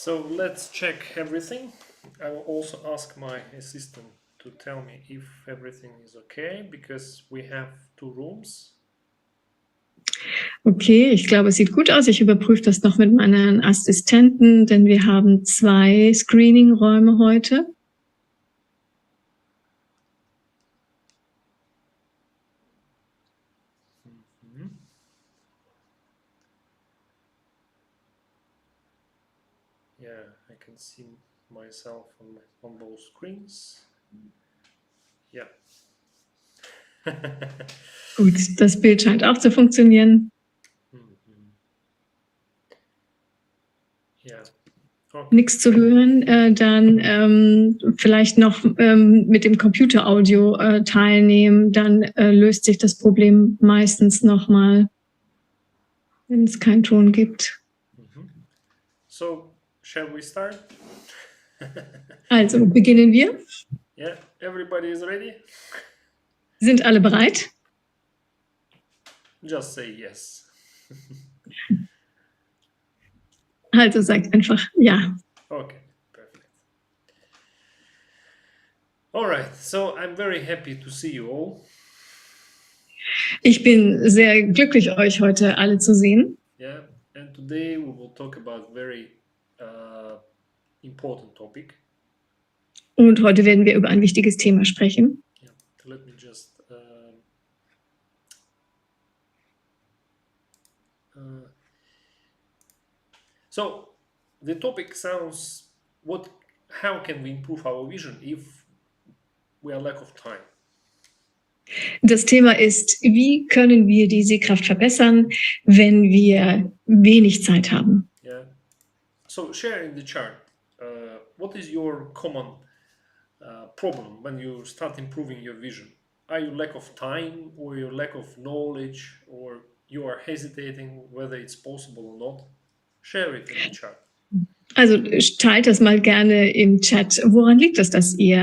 So let's check everything. I will also ask my assistant to tell me if everything is okay, because we have 2 rooms. Okay, ich glaube, es sieht gut aus. Ich überprüfe das noch mit meinen Assistenten, denn wir haben 2 Screening-Räume heute. Yeah, I can see myself on both screens. Yeah. Gut, das Bild scheint auch zu funktionieren. Yeah. Okay. Nichts zu hören, dann vielleicht noch mit dem Computeraudio teilnehmen, dann löst sich das Problem meistens nochmal, wenn es keinen Ton gibt. So, shall we start? Also, beginnen wir. Yeah, everybody is ready? Sind alle bereit? Just say yes. Also sagt einfach ja. Okay, perfect. All right, so I'm very happy to see you all. Ich bin sehr glücklich, euch heute alle zu sehen. Yeah, and today we will talk about very important topic. Und heute werden wir über ein wichtiges Thema sprechen. Yeah, let me just so the topic sounds how can we improve our vision if we are lack of time? Das Thema ist, wie können wir die Sehkraft verbessern, wenn wir wenig Zeit haben? Yeah. So share in the chart. What is your common problem when you start improving your vision? Are you lack of time, or your lack of knowledge, or you are hesitating whether it's possible or not? Share it in the chat. Also teilt das mal gerne im Chat. Woran liegt es, dass ihr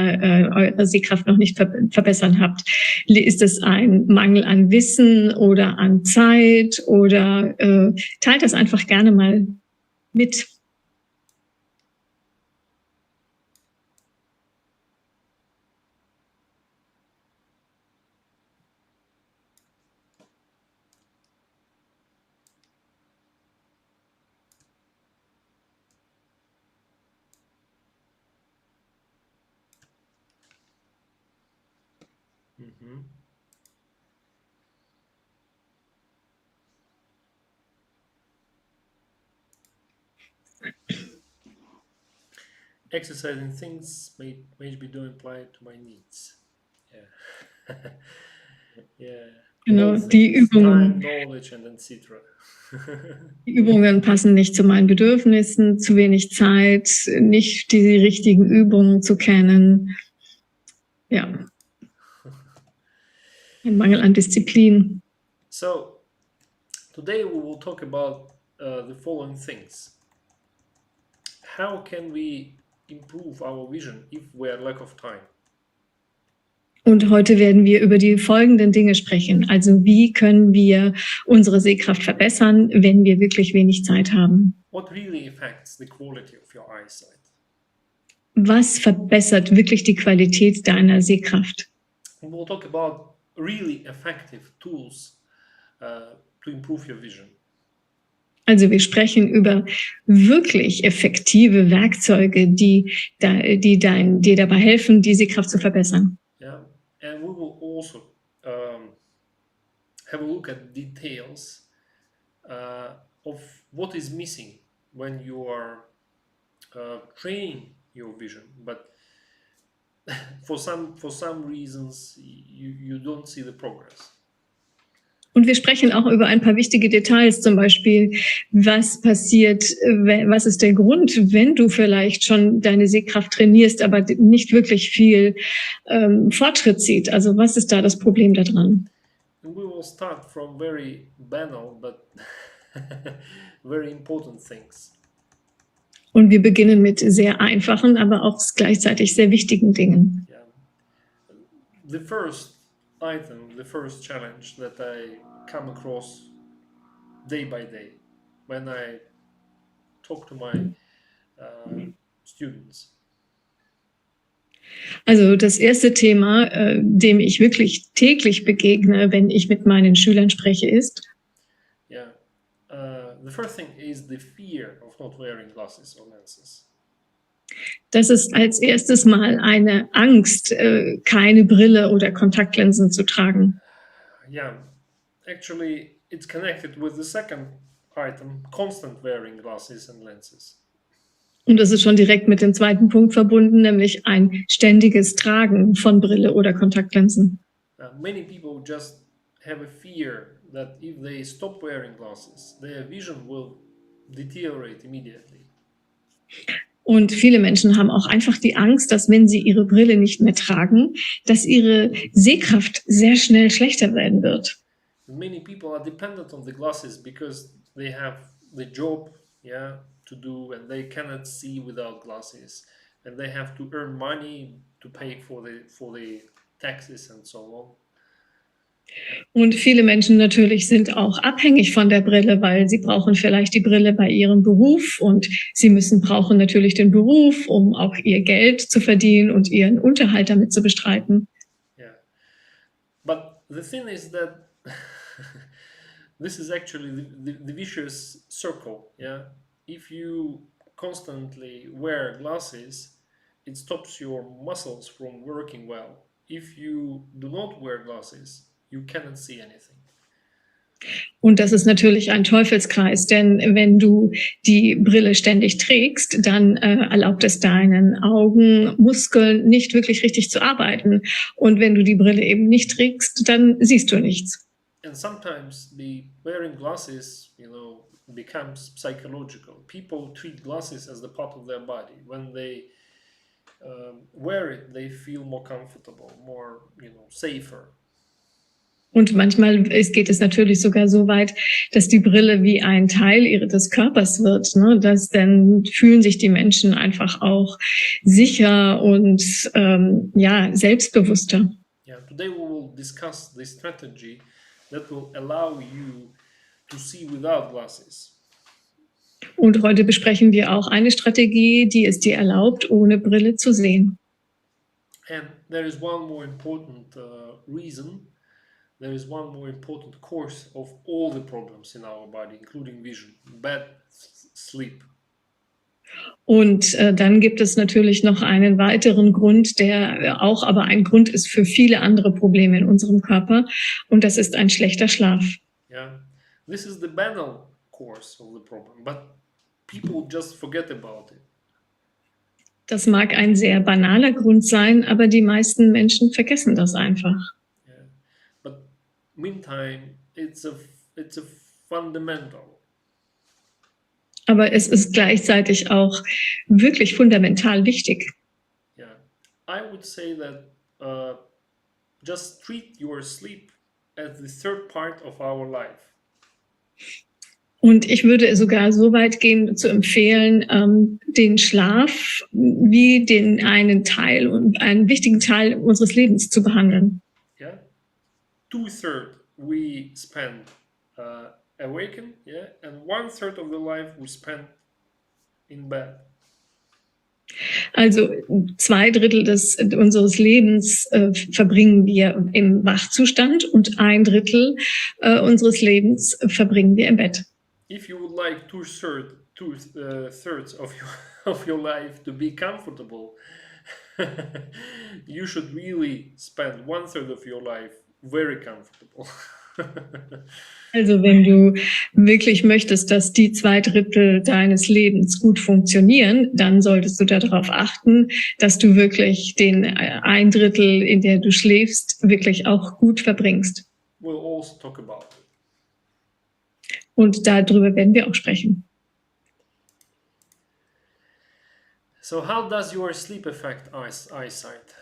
eure Sehkraft noch nicht verbessern habt? Ist es ein Mangel an Wissen oder an Zeit? Oder teilt das einfach gerne mal mit. Exercising things may be don't apply to my needs. Yeah. Yeah. Genau, die Übungen. Time, knowledge and etc. Die Übungen passen nicht zu meinen Bedürfnissen, zu wenig Zeit, nicht die richtigen Übungen zu kennen. Ja. Ein Mangel an Disziplin. So, today we will talk about the following things. How can we improve our vision if we are lack of time? Und heute werden wir über die folgenden Dinge sprechen. Also wie können wir unsere Sehkraft verbessern, wenn wir wirklich wenig Zeit haben? What really affects the quality of your eyesight? Was verbessert wirklich die Qualität deiner Sehkraft? We will talk about really effective tools to improve your vision. Also wir sprechen über wirklich effektive Werkzeuge, die dir dabei helfen, die Sehkraft zu verbessern. Yeah, and we will also have a look at details of what is missing when you are training your vision, but for some reasons you don't see the progress. Und wir sprechen auch über ein paar wichtige Details, zum Beispiel, was passiert, was ist der Grund, wenn du vielleicht schon deine Sehkraft trainierst, aber nicht wirklich viel Fortschritt sieht. Also was ist da das Problem daran? And we will start from very banal but very important things. Und wir beginnen mit sehr einfachen, aber auch gleichzeitig sehr wichtigen Dingen. Yeah. The first item, the first challenge that I come across day by day when I talk to my students? Also das erste Thema, dem ich wirklich täglich begegne, wenn ich mit meinen Schülern spreche, ist, Yeah. The first thing is the fear of not wearing glasses or lenses. das ist als erstes mal eine Angst, keine Brille oder Kontaktlinsen zu tragen. Yeah. Actually, it's connected with the second item, constant wearing glasses and lenses. Und das ist schon direkt mit dem zweiten Punkt verbunden, nämlich ein ständiges Tragen von Brille oder Kontaktlinsen. Many people just have a fear that if they stop wearing glasses, their vision will deteriorate immediately. Und viele Menschen haben auch einfach die Angst, dass wenn sie ihre Brille nicht mehr tragen, dass ihre Sehkraft sehr schnell schlechter werden wird. Many people are dependent on the glasses because they have the job, yeah, to do, and they cannot see without glasses, and they have to earn money to pay for the taxes and so on. Und viele Menschen natürlich sind auch abhängig von der Brille, weil sie brauchen vielleicht die Brille bei ihrem Beruf und sie brauchen natürlich den Beruf, um auch ihr Geld zu verdienen und ihren Unterhalt damit zu bestreiten. Yeah, but the thing is that this is actually the vicious circle. Yeah, if you constantly wear glasses, it stops your muscles from working well. If you do not wear glasses, you cannot see anything. Und das ist natürlich ein Teufelskreis, denn wenn du die Brille ständig trägst, dann erlaubt es deinen Augenmuskeln nicht wirklich richtig zu arbeiten. Und wenn du die Brille eben nicht trägst, dann siehst du nichts. And sometimes the wearing glasses, becomes psychological. People treat glasses as the part of their body. When they wear it, they feel more comfortable, more, safer. Und manchmal geht es natürlich sogar so weit, dass die Brille wie ein Teil des Körpers wird. Ne? Dann fühlen sich die Menschen einfach auch sicher und selbstbewusster. Yeah, today we will discuss the strategy that will allow you to see without glasses. Und heute besprechen wir auch eine Strategie, die es dir erlaubt, ohne Brille zu sehen. And there is one more important reason. There is one more important cause of all the problems in our body, including vision, bad sleep. Und dann gibt es natürlich noch einen weiteren Grund, der auch aber ein Grund ist für viele andere Probleme in unserem Körper. Und das ist ein schlechter Schlaf. Yeah, this is the banal cause of the problem, but people just forget about it. Das mag ein sehr banaler Grund sein, aber die meisten Menschen vergessen das einfach. Yeah. But meantime, it's a fundamental. Aber es ist gleichzeitig auch wirklich fundamental wichtig. Yeah, I would say that just treat your sleep as the third part of our life. Und ich würde sogar so weit gehen, zu empfehlen, den Schlaf wie einen wichtigen Teil unseres Lebens zu behandeln. Yeah, 2/3 we spend awakened, yeah, and 1/3 of the life we spend in bed. Also 2/3 unseres Lebens verbringen wir im Wachzustand und 1/3 unseres Lebens verbringen wir im Bett. If you would like 2/3 of your life to be comfortable, you should really spend 1/3 of your life very comfortable. Also wenn du wirklich möchtest, dass die 2/3 deines Lebens gut funktionieren, dann solltest du darauf achten, dass du wirklich den 1/3, in der du schläfst, wirklich auch gut verbringst. We'll also talk about it. Und darüber werden wir auch sprechen. So how does your sleep affect eyesight?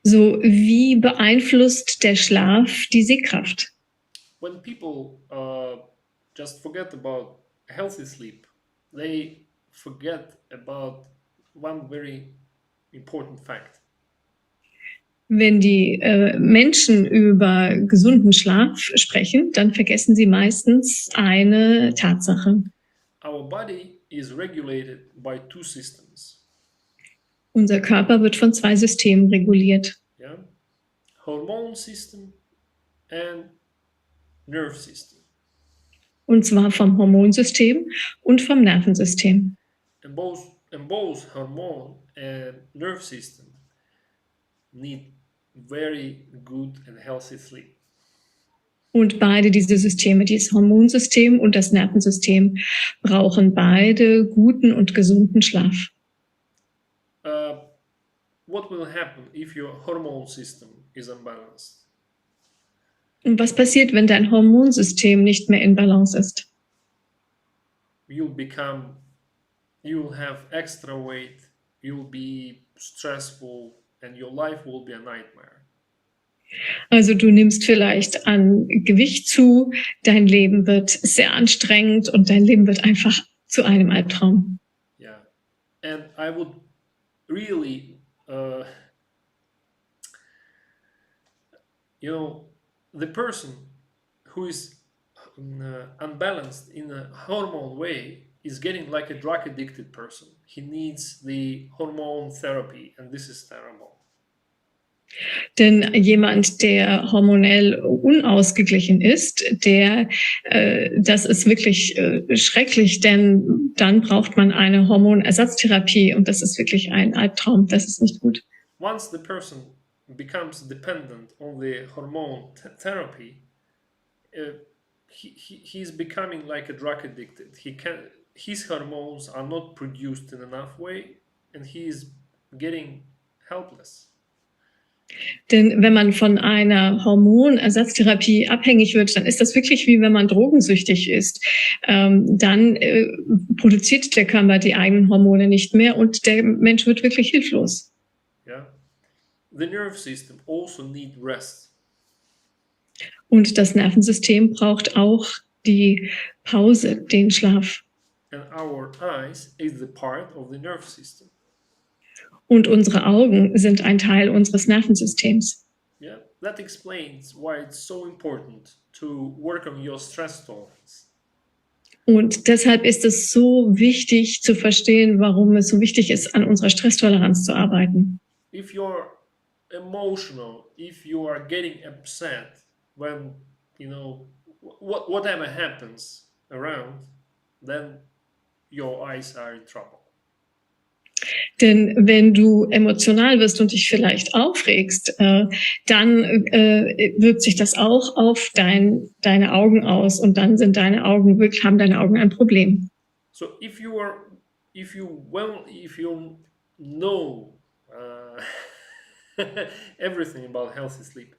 So, wie beeinflusst der Schlaf die Sehkraft? When people just forget about healthy sleep, they forget about one very important fact. Wenn die Menschen über gesunden Schlaf sprechen, dann vergessen sie meistens eine Tatsache. Our body is regulated by two systems. Unser Körper wird von 2 Systemen reguliert. Yeah, hormone system and nerve system. Und zwar vom Hormonsystem und vom Nervensystem. And both hormone and nerve system need very good and healthy sleep. Und beide diese Systeme, dieses Hormonsystem und das Nervensystem, brauchen beide guten und gesunden Schlaf. What will happen if your hormone system is unbalanced? Und was passiert, wenn dein Hormonsystem nicht mehr in Balance ist? You'll have extra weight, you'll be stressful, and your life will be a nightmare. Also du nimmst vielleicht an Gewicht zu, dein Leben wird sehr anstrengend und dein Leben wird einfach zu einem Albtraum. Yeah, and I would really, the person who is unbalanced in a hormone way is getting like a drug addicted person. He needs the hormone therapy, and this is terrible. Denn jemand, der hormonell unausgeglichen ist, das ist wirklich schrecklich, denn dann braucht man eine Hormonersatztherapie und das ist wirklich ein Albtraum, das ist nicht gut. Once the person becomes dependent on the hormone therapy, he's becoming like a drug addicted. His hormones are not produced in enough way, and he is getting helpless. Denn wenn man von einer Hormonersatztherapie abhängig wird, dann ist das wirklich wie wenn man drogensüchtig ist. Dann produziert der Körper die eigenen Hormone nicht mehr und der Mensch wird wirklich hilflos. Yeah. The nerve system also need rest. Und das Nervensystem braucht auch die Pause, den Schlaf. And our eyes is the part of the nerve system. Und unsere Augen sind ein Teil unseres Nervensystems. Yeah, that explains why it's so important to work on your stress tolerance. Und deshalb ist es so wichtig zu verstehen, warum es so wichtig ist, an unserer Stresstoleranz zu arbeiten. If you're emotional, if you are getting upset when, whatever happens around, then your eyes are in trouble. Denn wenn du emotional wirst und dich vielleicht aufregst, dann wirkt sich das auch auf deine Augen aus und dann haben deine Augen ein Problem. So if you know everything about healthy sleep,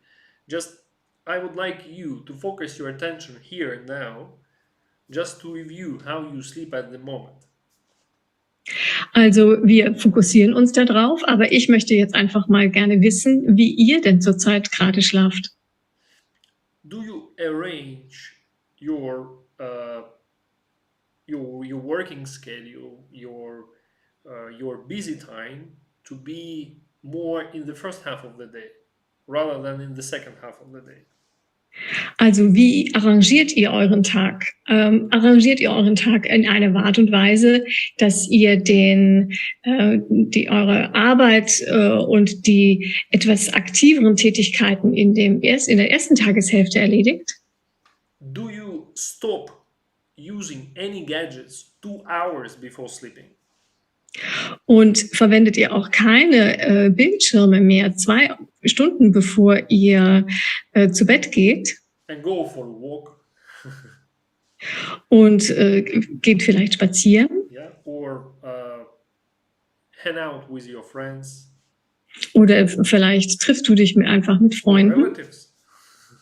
I would like you to focus your attention here and now, just to review how you sleep at the moment. Also wir fokussieren uns darauf, aber ich möchte jetzt einfach mal gerne wissen, wie ihr denn zurzeit gerade schlaft. Do you arrange your working schedule, your busy time to be more in the first half of the day rather than in the second half of the day? Also wie arrangiert ihr euren Tag? Arrangiert ihr euren Tag in einer Art und Weise, dass ihr eure Arbeit und die etwas aktiveren Tätigkeiten in der ersten Tageshälfte erledigt? Do you stop using any gadgets 2 hours before sleeping? Und verwendet ihr auch keine Bildschirme mehr 2 Stunden bevor ihr zu Bett geht? And go for a walk. Und geht vielleicht spazieren? Yeah, or hang out with your friends. Oder vielleicht triffst du dich einfach mit Freunden Relatives.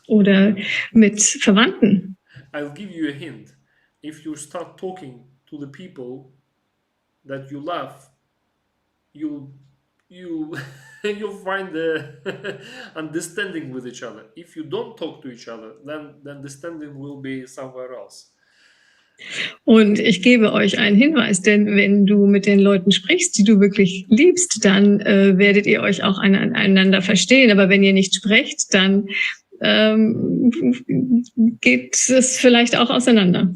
Oder mit Verwandten. I'll give you a hint. If you start talking to the people that you love, you'll find the understanding with each other. If you don't talk to each other, then the understanding will be somewhere else. Und ich gebe euch einen Hinweis, denn wenn du mit den Leuten sprichst, die du wirklich liebst, dann werdet ihr euch auch einander verstehen. Aber wenn ihr nicht sprecht, dann geht es vielleicht auch auseinander.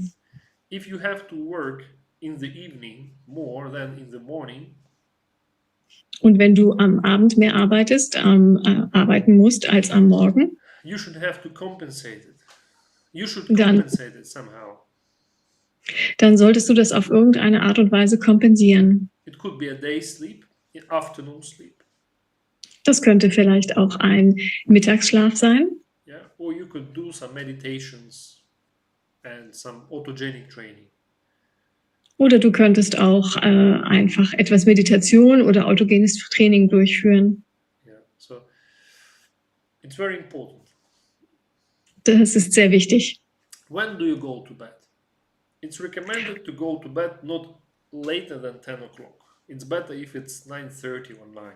If you have to work in the evening more than in the morning, Und wenn du am Abend mehr arbeiten musst als am Morgen, you should have to compensate it. You should dann, compensate it somehow. dann solltest du das auf irgendeine Art und Weise kompensieren. It could be a day sleep, afternoon sleep, Das könnte vielleicht auch ein Mittagsschlaf sein. yeah, or you could do some meditations and some autogenic training. Oder du könntest auch einfach etwas Meditation oder autogenes Training durchführen. Yeah, so it's very important. Das ist sehr wichtig. When do you go to bed? It's recommended to go to bed not later than 10 o'clock. It's better if it's 9:30 or 9.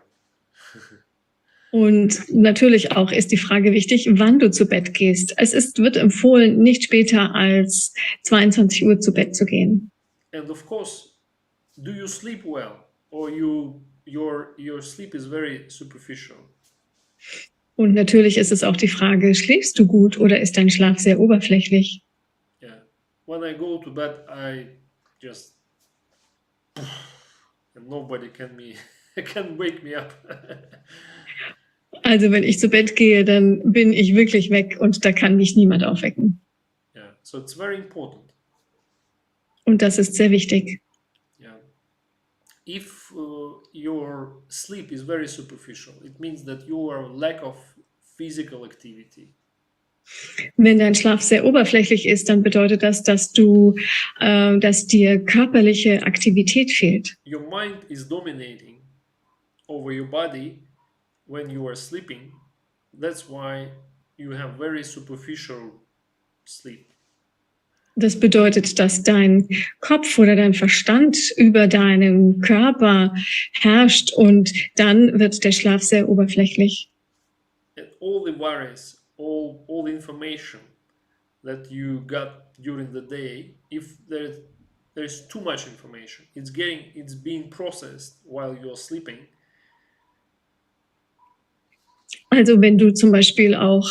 Und natürlich auch ist die Frage wichtig, wann du zu Bett gehst. Wird empfohlen, nicht später als 22 Uhr zu Bett zu gehen. And of course, do you sleep well, or your sleep is very superficial? Und natürlich ist es auch die Frage, schläfst du gut oder ist dein Schlaf sehr oberflächlich? Yeah. When I go to bed, I just and nobody can wake me up. Also wenn ich zu Bett gehe, dann bin ich wirklich weg und da kann mich niemand aufwecken. Yeah. So it's very important. Und das ist sehr wichtig. Yeah. If your sleep is very superficial, it means that you are lack of physical activity. Wenn dein Schlaf sehr oberflächlich ist, dann bedeutet das, dass dir körperliche Aktivität fehlt. Your mind is dominating over your body when you are sleeping. That's why you have very superficial sleep. Das bedeutet, dass dein Kopf oder dein Verstand über deinen Körper herrscht und dann wird der Schlaf sehr oberflächlich. And all the worries, all the information that you got during the day, if there's too much information, it's being processed while you're sleeping. Also wenn du zum Beispiel auch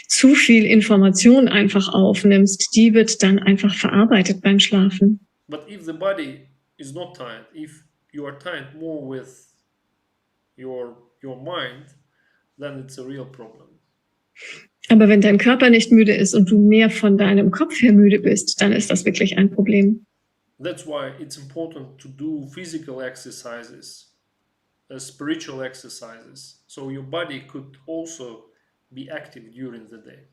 zu viel Information einfach aufnimmst, die wird dann einfach verarbeitet beim Schlafen. But if the body is not tired, if you are tired more with your mind, then it's a real problem. Aber wenn dein Körper nicht müde ist und du mehr von deinem Kopf her müde bist, dann ist das wirklich ein Problem. That's why it's important to do physical exercises, spiritual exercises, so your body could also be active during the day.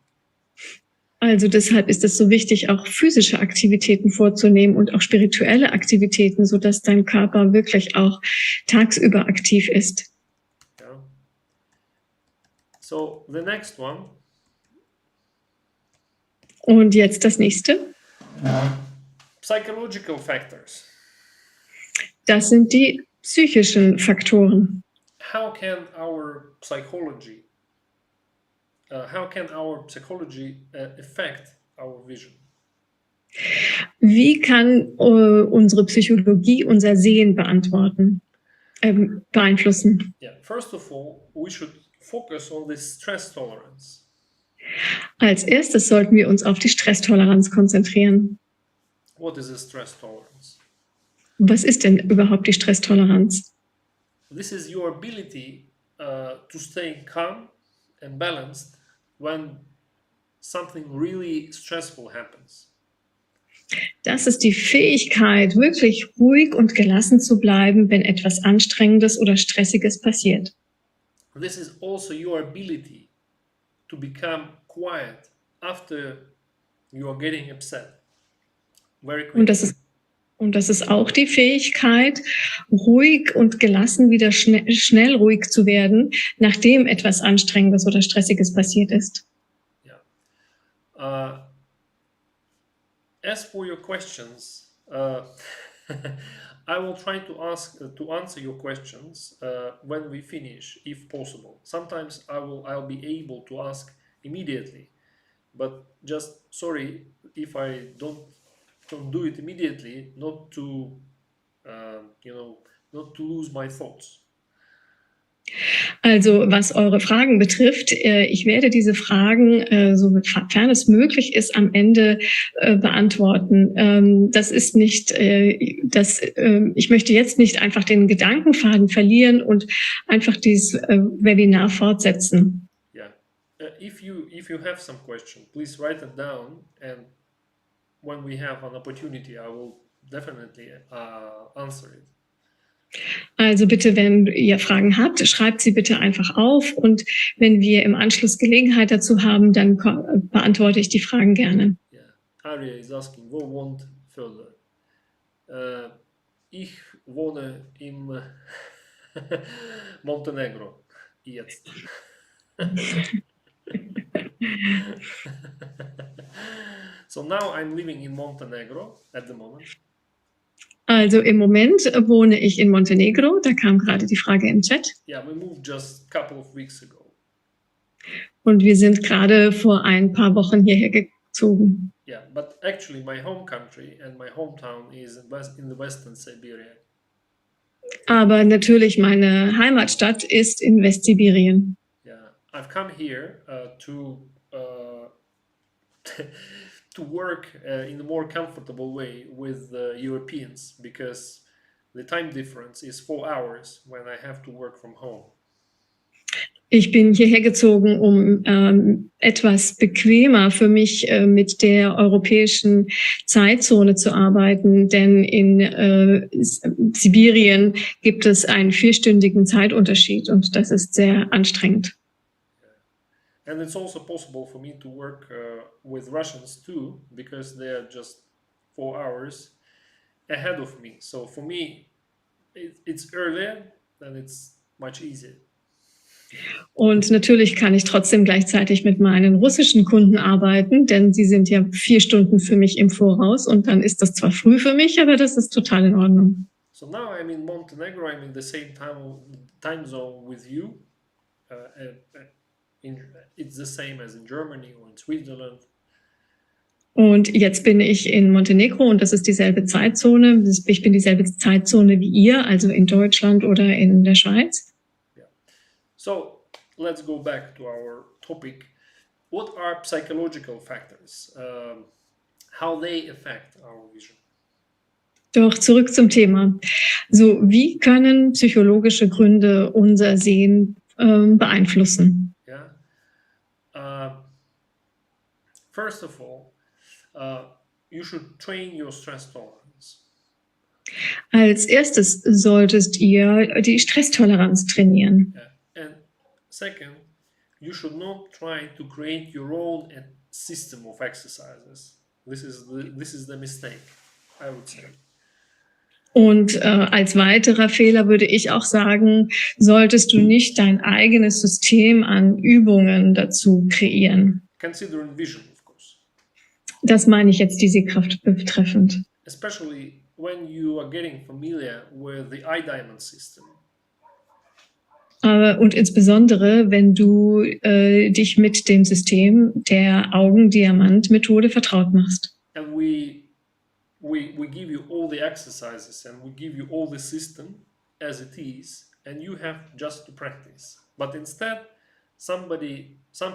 Also deshalb ist es so wichtig, auch physische Aktivitäten vorzunehmen und auch spirituelle Aktivitäten, sodass dein Körper wirklich auch tagsüber aktiv ist. Yeah. So the next one. Und jetzt das nächste. Psychological factors. Das sind die psychischen Faktoren. How can our psychology affect our vision? Wie kann unsere Psychologie unser Sehen beeinflussen? Yeah. First of all, we should focus on the stress tolerance. Als erstes sollten wir uns auf die Stresstoleranz konzentrieren. What is a stress tolerance? Was ist denn überhaupt die Stresstoleranz? This is your ability to stay calm and balanced when something really stressful happens. Das ist die Fähigkeit, wirklich ruhig und gelassen zu bleiben, wenn etwas Anstrengendes oder Stressiges passiert. This is also your ability to become quiet after you are getting upset. Very quickly. Und das ist auch die Fähigkeit, ruhig und gelassen wieder schnell ruhig zu werden, nachdem etwas Anstrengendes oder Stressiges passiert ist. Yeah. As for your questions, I will try to answer your questions when we finish, if possible. Sometimes I'll be able to ask immediately, but just sorry if I don't do it immediately, not to lose my thoughts. Also was eure Fragen betrifft, ich werde diese Fragen, sofern es möglich ist, am Ende beantworten. Das ist nicht, ich möchte jetzt nicht einfach den Gedankenfaden verlieren und einfach dieses Webinar fortsetzen. Yeah. If you have some question, please write it down, and when we have an opportunity, I will definitely answer it. Also bitte, wenn ihr Fragen habt, schreibt sie bitte einfach auf, und wenn wir im Anschluss Gelegenheit dazu haben, dann beantworte ich die Fragen gerne. Yeah. Arya is asking, wo wohnt Völler? Ich wohne in Montenegro jetzt. So now I'm living in Montenegro at the moment. Also im Moment wohne ich in Montenegro, da kam gerade die Frage im Chat. Yeah, we moved just a couple of weeks ago. Und wir sind gerade vor ein paar Wochen hierher gezogen. Yeah, but actually my home country and my hometown is in the Western Siberia. Aber natürlich, meine Heimatstadt ist in Westsibirien. Yeah, I've come here to to work in a more comfortable way with Europeans, because the time difference is 4 hours when I have to work from home. Ich bin hierher gezogen, um etwas bequemer für mich mit der europäischen Zeitzone zu arbeiten, denn in Sibirien gibt es einen 4-stündigen Zeitunterschied, und das ist sehr anstrengend. And it's also possible for me to work with Russians too, because they are just 4 hours ahead of me. So for me, it's earlier, and it's much easier. Und natürlich kann ich trotzdem gleichzeitig mit meinen russischen Kunden arbeiten, denn sie sind ja 4 Stunden für mich im Voraus, und dann ist das zwar früh für mich, aber das ist total in Ordnung. So now I'm in Montenegro. I'm in the same time zone with you. It's the same as in Germany or in Switzerland. Und jetzt bin ich in Montenegro, und das ist dieselbe Zeitzone. Ich bin dieselbe Zeitzone wie ihr, also in Deutschland oder in der Schweiz. Yeah. So let's go back to our topic. What are psychological factors? How they affect our vision? Doch zurück zum Thema. So, wie können psychologische Gründe unser Sehen beeinflussen? Yeah. First of all, you should train your stress tolerance. Als erstes solltest ihr die Stresstoleranz trainieren. Yeah. And second, you should not try to create your own system of exercises. This is the mistake, I would say. Und als weiterer Fehler würde ich auch sagen, solltest du nicht dein eigenes System an Übungen dazu kreieren. Considering vision, of course. Das meine ich jetzt die Sehkraft betreffend. Especially when you are getting familiar with the eye diamond system. Und insbesondere, wenn du dich mit dem System der Augendiamant-Methode vertraut machst. And we give you all the exercises, and we give you all the system as it is, and you have just to practice. But instead, some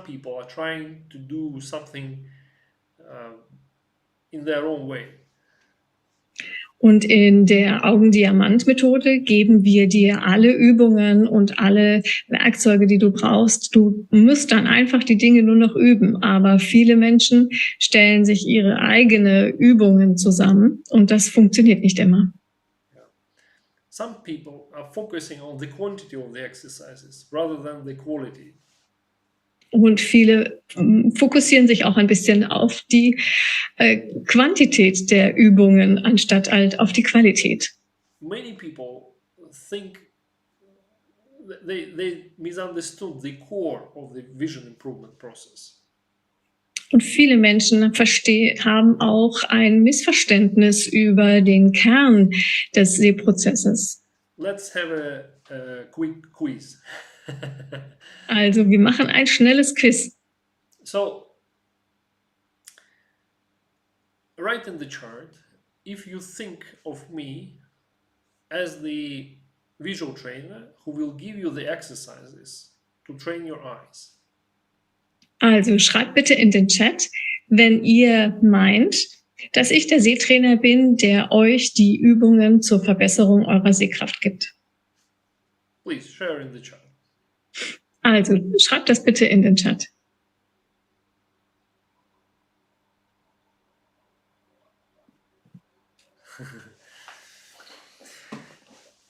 people are trying to do something in their own way. Und in der Augendiamant-Methode geben wir dir alle Übungen und alle Werkzeuge, die du brauchst. Du musst dann einfach die Dinge nur noch üben. Aber viele Menschen stellen sich ihre eigenen Übungen zusammen, und das funktioniert nicht immer. Some people are focusing on the quantity of the exercises rather than the quality. Und viele fokussieren sich auch ein bisschen auf die Quantität der Übungen anstatt halt auf die Qualität. Many people think they misunderstood the core of the vision improvement process. Und viele Menschen haben auch ein Missverständnis über den Kern des Sehprozesses. Let's have a quick quiz. Also wir machen ein schnelles Quiz. So, write in the chart if you think of me as the visual trainer who will give you the exercises to train your eyes. Also schreibt bitte in den Chat, wenn ihr meint, dass ich der Sehtrainer bin, der euch die Übungen zur Verbesserung eurer Sehkraft gibt. Please share in the chat. Also schreibt das bitte in den Chat.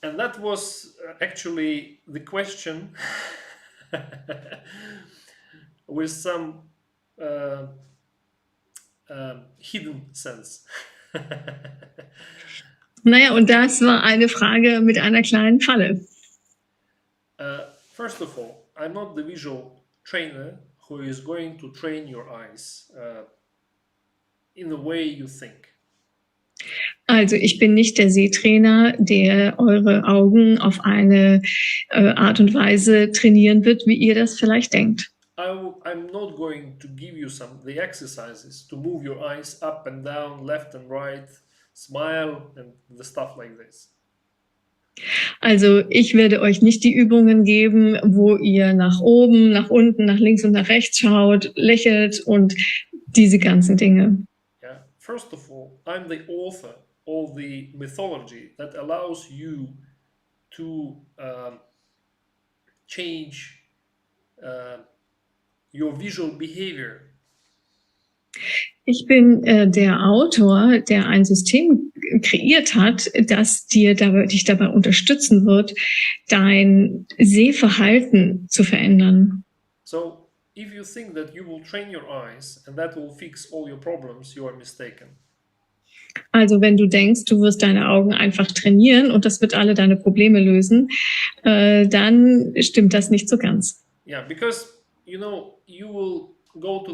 And that was actually the question with some hidden sense. Naja, und das war eine Frage mit einer kleinen Falle. First of all, I'm not the visual trainer who is going to train your eyes in the way you think. Also ich bin nicht der Sehtrainer, der eure Augen auf eine Art und Weise trainieren wird, wie ihr das vielleicht denkt. I'm not going to give you the exercises to move your eyes up and down, left and right, smile and the stuff like this. Also ich werde euch nicht die Übungen geben, wo ihr nach oben, nach unten, nach links und nach rechts schaut, lächelt und diese ganzen Dinge. Yeah. First of all, I'm the author of the mythology that allows you to change your visual behavior. Ich bin der Autor, der ein System kreiert hat, das dich dabei unterstützen wird, dein Sehverhalten zu verändern. So, if you think that you will train your eyes and that will fix all your problems, you are mistaken. Also wenn du denkst, du wirst deine Augen einfach trainieren und das wird alle deine Probleme lösen, dann stimmt das nicht so ganz. Yeah, because you will come to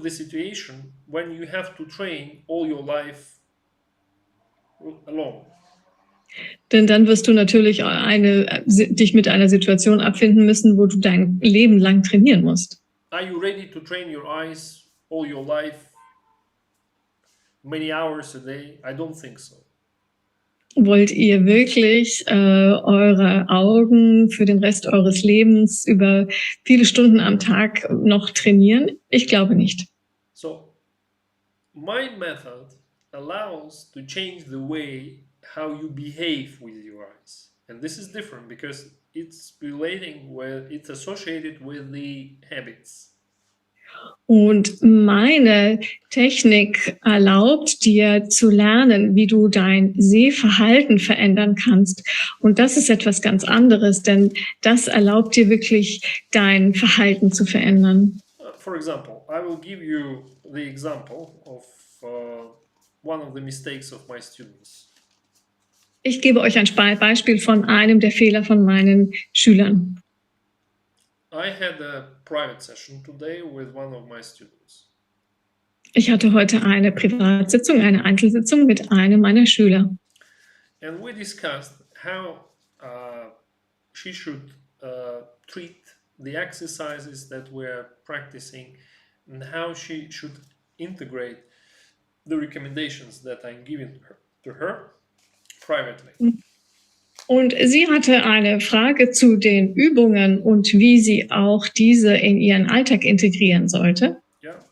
the situation when you have to train all your life alone. Denn dann wirst du natürlich dich mit einer Situation abfinden müssen, wo du dein Leben lang trainieren musst. Are you ready to train your eyes all your life, many hours a day? I don't think so. Wollt ihr wirklich eure Augen für den Rest eures Lebens über viele Stunden am Tag noch trainieren? Ich glaube nicht. So, my method allows to change the way how you behave with your eyes. And this is different because it's associated with the habits. Und meine Technik erlaubt dir zu lernen, wie du dein Sehverhalten verändern kannst. Und das ist etwas ganz anderes, denn das erlaubt dir wirklich, dein Verhalten zu verändern. For example, I will give you the example of one of the mistakes of my students. Ich gebe euch ein Beispiel von einem der Fehler von meinen Schülern. I had a private session today with one of my students. Ich hatte heute eine Privatsitzung, eine Einzelsitzung mit einem meiner Schüler. And we discussed how she should treat the exercises that we're practicing and how she should integrate the recommendations that I'm giving to her privately. Und sie hatte eine Frage zu den Übungen und wie sie auch diese in ihren Alltag integrieren sollte. Yeah.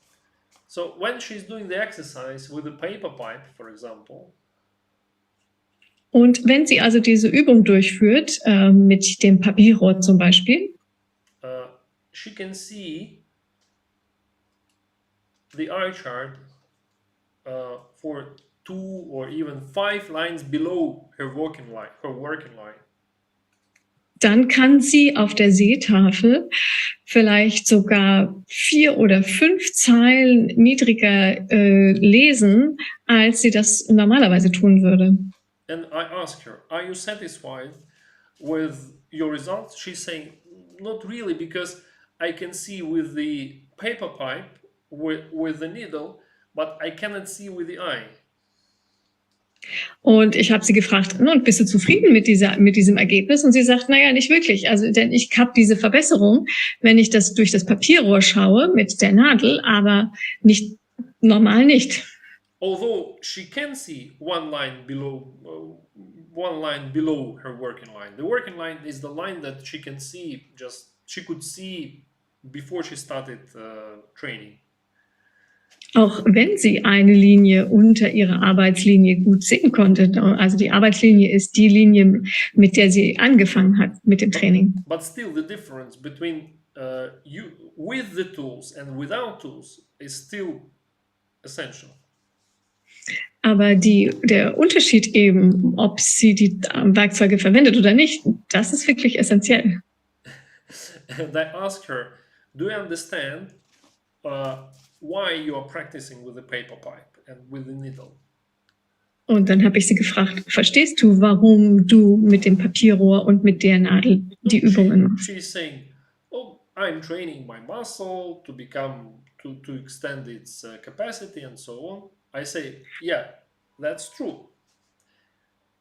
So when she's doing the exercise with a paper pipe, for example. Und wenn sie also diese Übung durchführt, mit dem Papierrohr zum Beispiel, she can see the eye chart for 2 or even 5 lines below her working line. Dann kann sie auf der Sehtafel vielleicht sogar 4 oder 5 Zeilen niedriger lesen, als sie das normalerweise tun würde. And I asked her, are you satisfied with your results? She's saying, not really, because I can see with the paper pipe, with the needle, but I cannot see with the eye. Und ich habe sie gefragt, nun, bist du zufrieden mit diesem Ergebnis? Und sie sagt, naja, nicht wirklich. Also, denn ich habe diese Verbesserung, wenn ich das durch das Papierrohr schaue mit der Nadel, aber nicht normal nicht. although she can see one line below her working line. The working line is the line that she can see, she could see before she started training. Auch wenn sie eine Linie unter ihrer Arbeitslinie gut sehen konnte. Also die Arbeitslinie ist die Linie, mit der sie angefangen hat mit dem Training. But still, the difference between you with the tools and without tools is still essential. Aber der Unterschied eben, ob sie die Werkzeuge verwendet oder nicht, das ist wirklich essentiell. And I asked her, do you understand why you are practicing with the paper pipe and with the needle? Und dann habe ich sie gefragt, verstehst du, warum du mit dem Papierrohr und mit der Nadel die Übungen machst? She's saying, oh, I'm training my muscle to extend its capacity and so on. I say, yeah, that's true.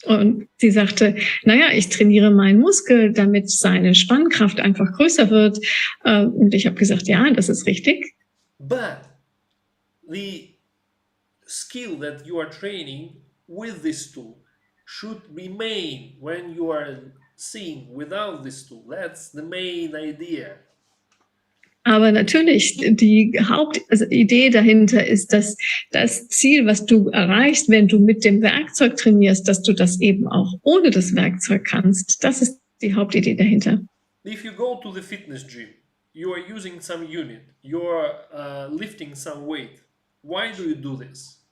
Und sie sagte, naja, ich trainiere meinen Muskel, damit seine Spannkraft einfach größer wird. Und ich habe gesagt, ja, das ist richtig. But the skill that you are training with this tool should remain when you are seeing without this tool. That's the main idea. Aber natürlich, die Hauptidee dahinter ist, dass das Ziel, was du erreichst, wenn du mit dem Werkzeug trainierst, dass du das eben auch ohne das Werkzeug kannst. Das ist die Hauptidee dahinter. If you go to the fitness gym, you are using some unit, you are lifting some weight. Why do you do this?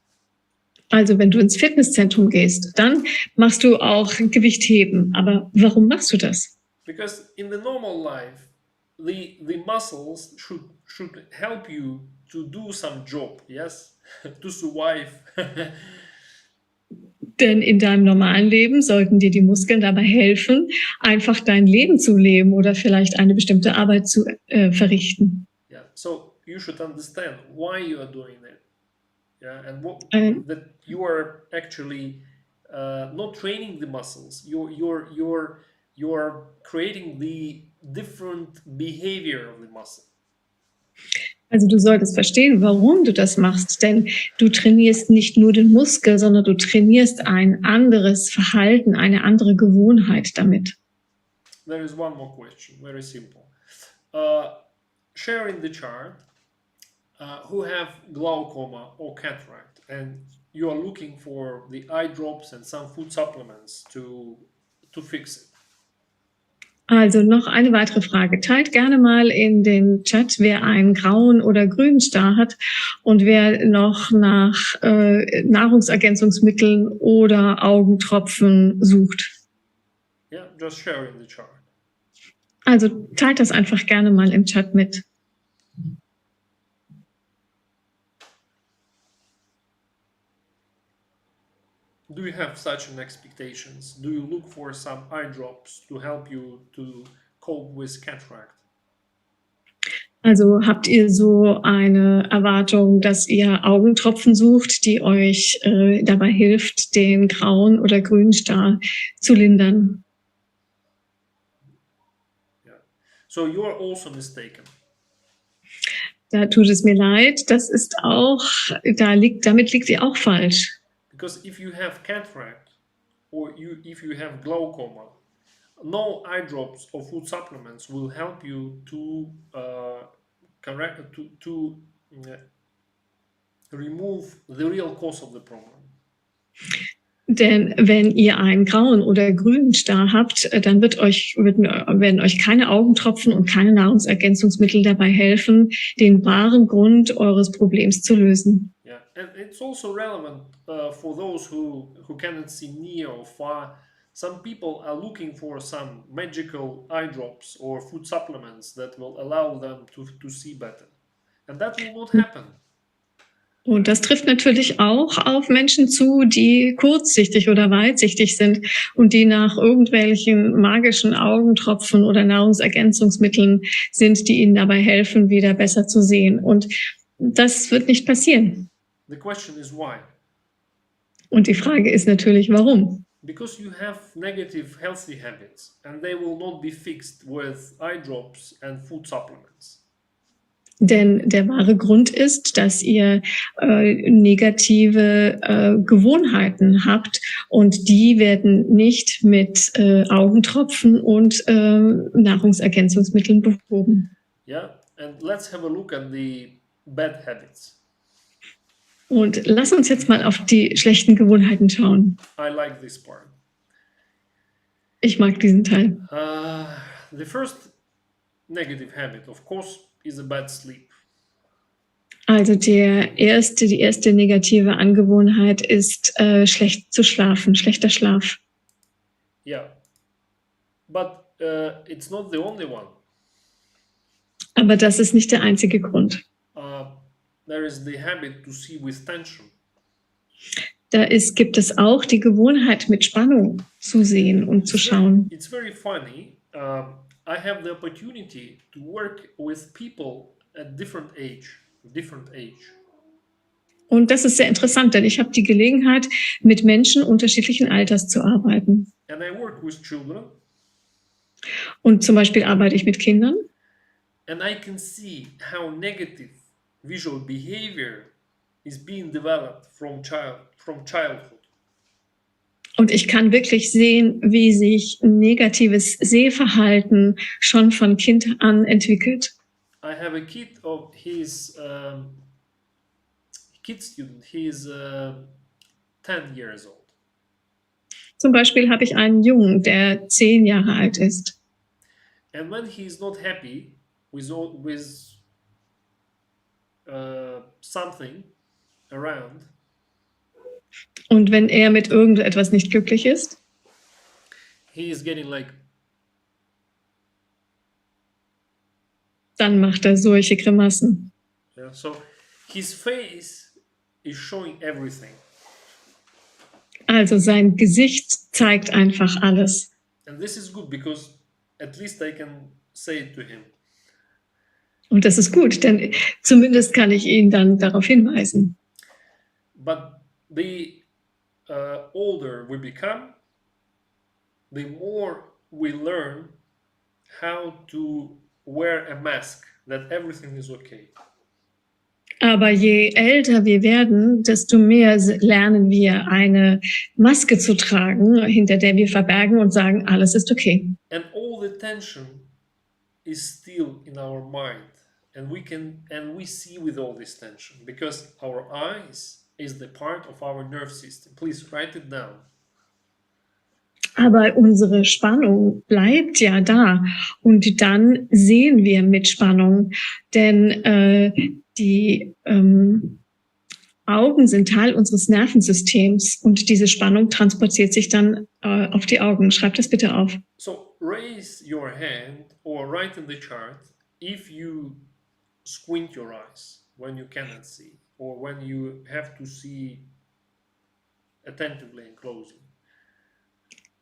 Also wenn du ins Fitnesszentrum gehst, dann machst du auch Gewichtheben. Aber warum machst du das? Because in the normal life, the muscles should help you to do some job, yes, to survive. Denn in deinem normalen Leben sollten dir die Muskeln dabei helfen, einfach dein Leben zu leben oder vielleicht eine bestimmte Arbeit zu verrichten. Yeah, so you should understand why you are doing it. Yeah, and that you are actually not training the muscles. You're creating the different behavior of the muscle. Also du solltest verstehen, warum du das machst, denn du trainierst nicht nur den Muskel, sondern du trainierst ein anderes Verhalten, eine andere Gewohnheit damit. There is one more question, very simple. Share in the chart who have glaucoma or cataract and you are looking for the eye drops and some food supplements to fix it. Also noch eine weitere Frage. Teilt gerne mal in den Chat, wer einen grauen oder grünen Star hat und wer noch nach Nahrungsergänzungsmitteln oder Augentropfen sucht. Yeah, just share in the chart. Also teilt das einfach gerne mal im Chat mit. Do you have such an expectations? Do you look for some eye drops to help you to cope with cataract? Also habt ihr so eine Erwartung, dass ihr Augentropfen sucht, die euch dabei hilft, den grauen oder grünen Star zu lindern? Yeah. So you are also mistaken. Da tut es mir leid, das ist auch, damit liegt ihr auch falsch. Because if you have cataract or if you have glaucoma, no eye drops or food supplements will help you to remove the real cause of the problem. Denn wenn ihr einen grauen oder grünen Star habt, dann werden euch keine Augentropfen und keine Nahrungsergänzungsmittel dabei helfen, den wahren Grund eures Problems zu lösen. Yeah, and it's also relevant for those who cannot see near or far. Some people are looking for some magical eye drops or food supplements that will allow them to see better. And that will not happen. Und das trifft natürlich auch auf Menschen zu, die kurzsichtig oder weitsichtig sind und die nach irgendwelchen magischen Augentropfen oder Nahrungsergänzungsmitteln sind, die ihnen dabei helfen, wieder besser zu sehen. Und das wird nicht passieren. The question is why? Und die Frage ist natürlich, warum? Because you have negative healthy habits and they will not be fixed with eye drops and food supplements. Denn der wahre Grund ist, dass ihr negative Gewohnheiten habt und die werden nicht mit Augentropfen und Nahrungsergänzungsmitteln behoben. Yeah, and let's have a look at the bad habits. Und lass uns jetzt mal auf die schlechten Gewohnheiten schauen. I like this part. Ich mag diesen Teil. The first negative habit, of course, is a bad sleep. Also die erste negative Angewohnheit ist, schlecht zu schlafen, schlechter Schlaf. Yeah, but it's not the only one. Aber das ist nicht der einzige Grund. There is the habit to see with tension. Gibt es auch die Gewohnheit, mit Spannung zu sehen und zu schauen. It's very funny. I have the opportunity to work with people at different age. Und das ist sehr interessant, denn ich habe die Gelegenheit, mit Menschen unterschiedlichen Alters zu arbeiten. And I work with children. Und zum Beispiel arbeite ich mit Kindern. And I can see how negative visual behavior is being developed from childhood. Und ich kann wirklich sehen, wie sich negatives Sehverhalten schon von Kind an entwickelt. I have a kid of his kid student. He is 10 years old. Zum Beispiel habe ich einen Jungen, der 10 Jahre alt ist. And when he is not happy with something around. Und wenn er mit irgendetwas nicht glücklich ist, he is getting like. Dann macht er solche Grimassen. Yeah, so his face is showing everything. Also sein Gesicht zeigt einfach alles. And this is good because at least I can say it to him. Und das ist gut, denn zumindest kann ich ihn dann darauf hinweisen. But the older we become, the more we learn how to wear a mask, that everything is okay. Aber je älter wir werden, desto mehr lernen wir, eine Maske zu tragen, hinter der wir verbergen und sagen, alles ist okay. And all the tension is still in our mind, and we see with all this tension because our eyes is the part of our nerve system. Please write it down. Aber unsere Spannung bleibt ja da und dann sehen wir mit Spannung, denn die Augen sind Teil unseres Nervensystems und diese Spannung transportiert sich dann auf die Augen. Schreib das bitte auf. So raise your hand or write in the chart if you squint your eyes when you cannot see or when you have to see attentively and closely.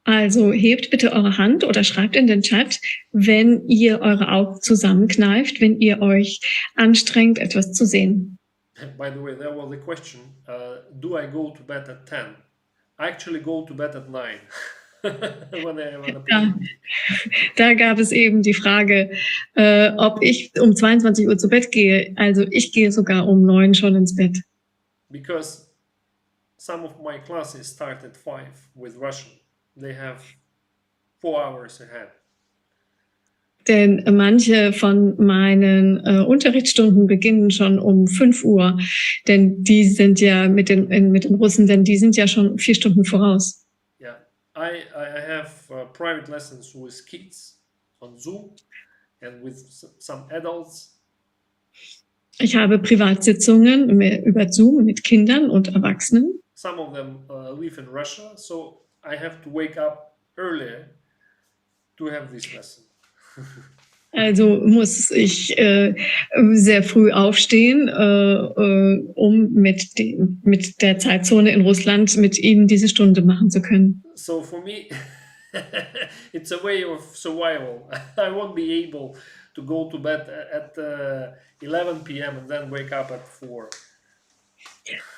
Also hebt bitte eure Hand oder schreibt in den Chat, wenn ihr eure Augen zusammenkneift, wenn ihr euch anstrengt, etwas zu sehen. By the way, there was a question, do I go to bed at 10? I actually go to bed at 9. Da gab es eben die Frage, ob ich um 22 Uhr zu Bett gehe. Also ich gehe sogar um 9 schon ins Bett. Because some of my classes start at 5 with Russian. They have 4 hours ahead. Denn manche von meinen Unterrichtsstunden beginnen schon um 5 Uhr, denn die sind ja mit den Russen, denn die sind ja schon 4 Stunden voraus. Yeah, I have private lessons with kids on Zoom and with some adults. Ich habe Privatsitzungen über Zoom mit Kindern und Erwachsenen. Some of them live in Russia, so I have to wake up earlier to have this lesson. Also muss ich sehr früh aufstehen, um mit der Zeitzone in Russland mit ihnen diese Stunde machen zu können. So for me, it's a way of survival. I won't be able to go to bed at 11 p.m. and then wake up at 4.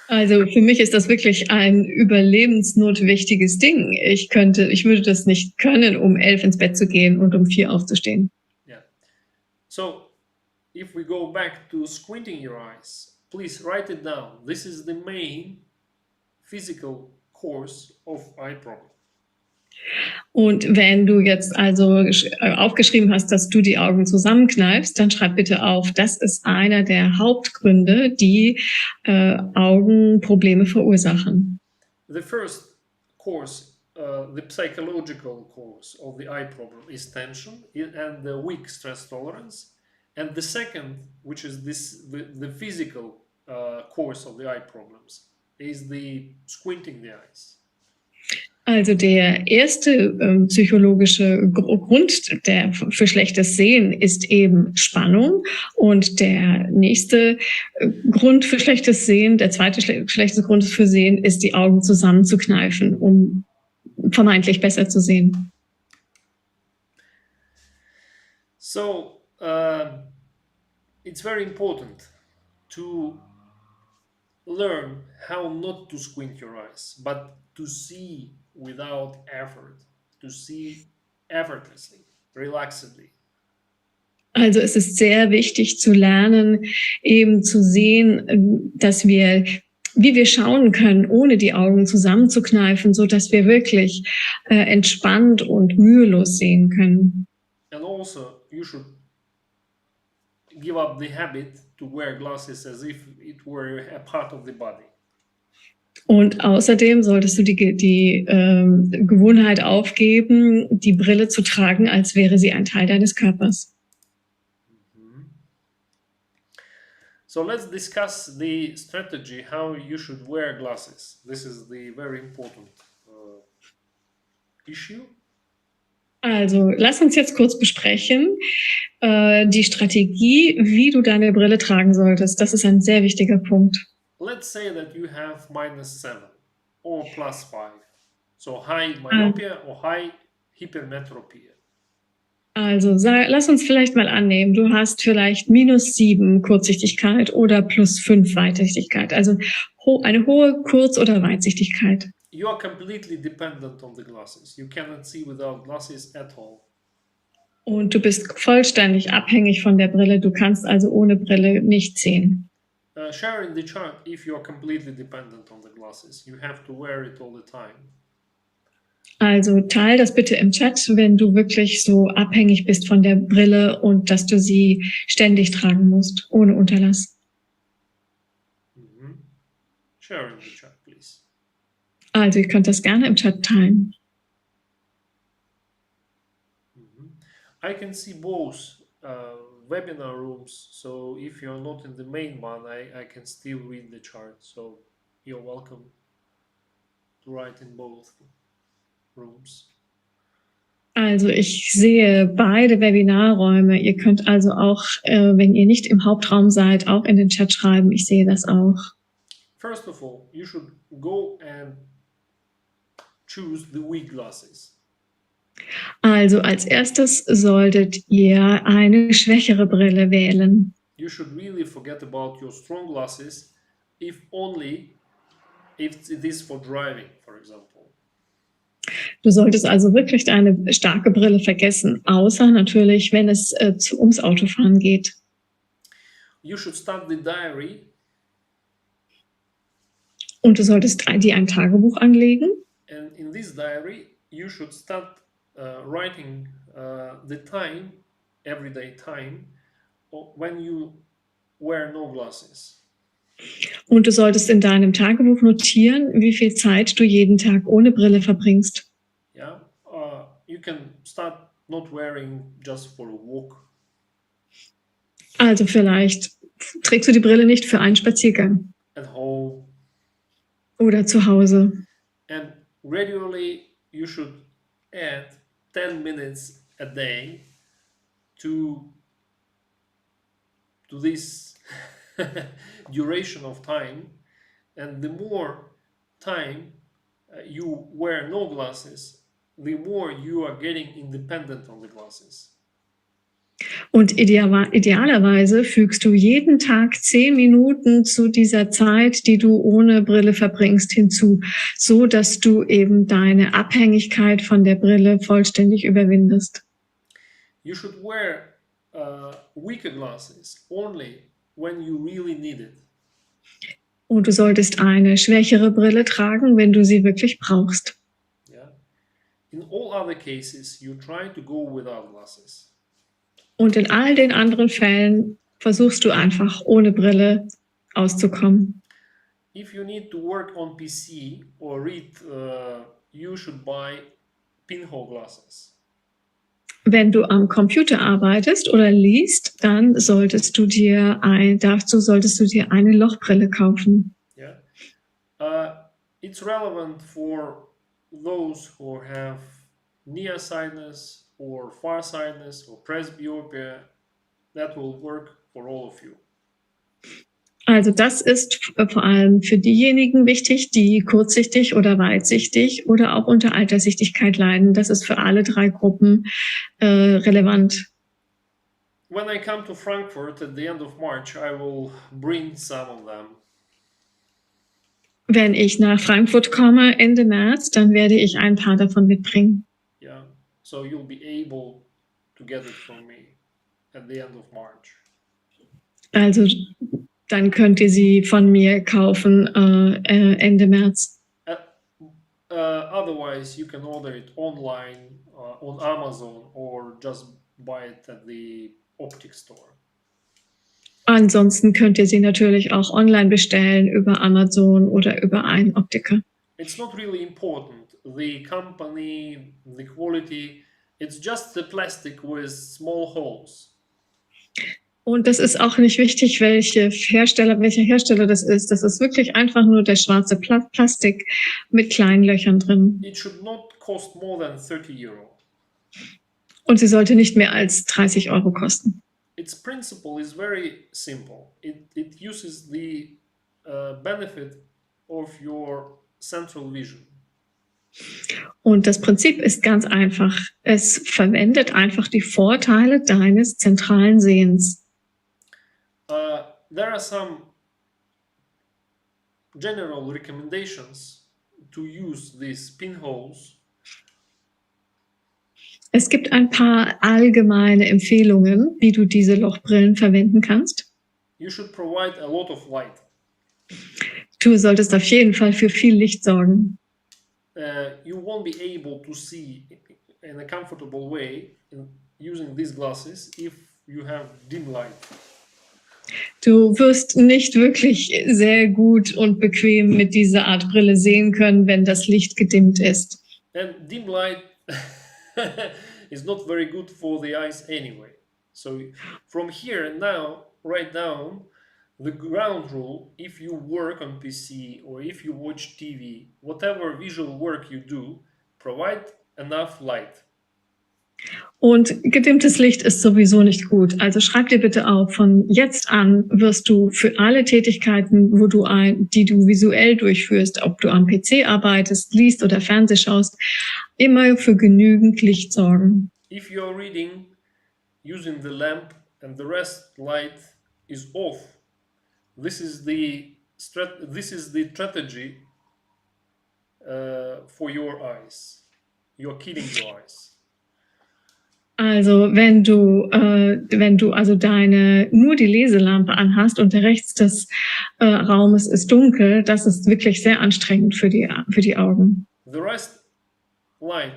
Also für mich ist das wirklich ein überlebensnotwendiges Ding. Ich würde das nicht können, um 11 ins Bett zu gehen und um 4 aufzustehen. Yeah. So if we go back to squinting your eyes, please write it down. This is the main physical cause of eye problem. Und wenn du jetzt also aufgeschrieben hast, dass du die Augen zusammenkneifst, dann schreib bitte auf, das ist einer der Hauptgründe, die Augenprobleme verursachen. The first cause, the psychological cause of the eye problem is tension and the weak stress tolerance. And the second, which is the physical cause of the eye problems, is the squinting the eyes. Also der erste psychologische Grund für schlechtes Sehen ist eben Spannung und der nächste Grund für schlechtes Sehen, der zweite schlechteste Grund für Sehen, ist die Augen zusammenzukneifen, um vermeintlich besser zu sehen. So it's very important to learn how not to squint your eyes, but to see without effort, to see effortlessly, relaxedly. Also es ist sehr wichtig zu lernen, eben zu sehen, dass wie wir schauen können, ohne die Augen zusammenzukneifen, so dass wir wirklich entspannt und mühelos sehen können. And also, you should give up the habit to wear glasses as if it were a part of the body. Und außerdem solltest du die Gewohnheit aufgeben, die Brille zu tragen, als wäre sie ein Teil deines Körpers. So let's discuss the strategy how you should wear glasses. This is the very important issue. Also lass uns jetzt kurz besprechen die Strategie, wie du deine Brille tragen solltest. Das ist ein sehr wichtiger Punkt. Let's say that you have -7 or +5. So high myopia or high hypermetropia. Also lass uns vielleicht mal annehmen, du hast vielleicht -7 Kurzsichtigkeit oder +5 Weitsichtigkeit. Also eine hohe Kurz- oder Weitsichtigkeit. You are completely dependent on the glasses. You cannot see without glasses at all. Und du bist vollständig abhängig von der Brille. Du kannst also ohne Brille nicht sehen. Share in the chart if you are completely dependent on the glasses. You have to wear it all the time. Also teil das bitte im Chat, wenn du wirklich so abhängig bist von der Brille und dass du sie ständig tragen musst, ohne Unterlass. Share in the chat, please. Also ihr könnt das gerne im Chat teilen. I can see both webinar rooms, so if you're not in the main one, I can still read the chart, so you're welcome to write in both rooms. Also ich sehe beide Webinarräume. Ihr könnt also auch, wenn ihr nicht im Hauptraum seid, auch in den Chat schreiben. Ich sehe das auch. First of all, you should go and choose the weak glasses. Also als erstes solltet ihr eine schwächere Brille wählen. You should really forget about your strong glasses, if it is for driving, for example. Du solltest also wirklich eine starke Brille vergessen, außer natürlich, wenn es ums Autofahren geht. You should start the diary. Und du solltest dir ein Tagebuch anlegen. And in this diary, you should start writing the time, everyday time, when you wear no glasses. Und du solltest in deinem Tagebuch notieren, wie viel Zeit du jeden Tag ohne Brille verbringst. Yeah, you can start not wearing just for a walk. Also vielleicht trägst du die Brille nicht für einen Spaziergang. At home. Oder zu Hause. And gradually you should add 10 minutes a day to this duration of time, and the more time you wear no glasses, the more you are getting independent on the glasses. Und idealerweise fügst du jeden Tag 10 Minuten zu dieser Zeit, die du ohne Brille verbringst, hinzu, so dass du eben deine Abhängigkeit von der Brille vollständig überwindest. You should wear weaker glasses only when you really need it. Und du solltest eine schwächere Brille tragen, wenn du sie wirklich brauchst. Yeah. In all other cases, you try to go without glasses. Und in all den anderen Fällen versuchst du einfach ohne Brille auszukommen. If you need to work on PC or read, you should buy pinhole glasses. Wenn du am Computer arbeitest oder liest, dann solltest du dir eine Lochbrille kaufen. Yeah. It's relevant for those who have nearsightedness or farsightedness or presbyopia. That will work for all of you. Also das ist vor allem für diejenigen wichtig, die kurzsichtig oder weitsichtig oder auch unter Alterssichtigkeit leiden. Das ist für alle drei Gruppen relevant. When I come to Frankfurt at the end of March, I will bring some of them. Wenn ich nach Frankfurt komme Ende März, dann werde ich ein paar davon mitbringen. Yeah, so you'll be able to get it from me at the end of March. Also dann könnt ihr sie von mir kaufen Ende März. Otherwise, you can order it online on Amazon or just buy it at the optic store. Ansonsten könnt ihr sie natürlich auch online bestellen über Amazon oder über einen Optiker. It's not really important, the company, the quality, it's just the plastic with small holes. Und das ist auch nicht wichtig, welcher Hersteller das ist. Das ist wirklich einfach nur der schwarze Plastik mit kleinen Löchern drin. It should not cost more than 30 Euro. Und sie sollte nicht mehr als 30 Euro kosten. Its principle is very simple. It uses the benefit of your central vision. Und das Prinzip ist ganz einfach. Es verwendet einfach die Vorteile deines zentralen Sehens. There are some general recommendations to use these pinholes. Es gibt ein paar allgemeine Empfehlungen, wie du diese Lochbrillen verwenden kannst. You should provide a lot of light. Du solltest auf jeden Fall für viel Licht sorgen. You won't be able to see in a comfortable way using these glasses if you have dim light. Du wirst nicht wirklich sehr gut und bequem mit dieser Art Brille sehen können, wenn das Licht gedimmt ist. And dim light is not very good for the eyes anyway. So from here and now, write down the ground rule. If you work on PC or if you watch TV, whatever visual work you do, provide enough light. Und gedimmtes Licht ist sowieso nicht gut. Also schreib dir bitte auf, von jetzt an wirst du für alle Tätigkeiten, die du visuell durchführst, ob du am PC arbeitest, liest oder Fernseh schaust, immer für genügend Licht sorgen. If you're reading using the lamp and the rest light is off, this is the strategy for your eyes. You're killing your eyes. Also wenn du also nur die Leselampe anhast und der Rest des Raumes ist dunkel, das ist wirklich sehr anstrengend für die Augen. The rest light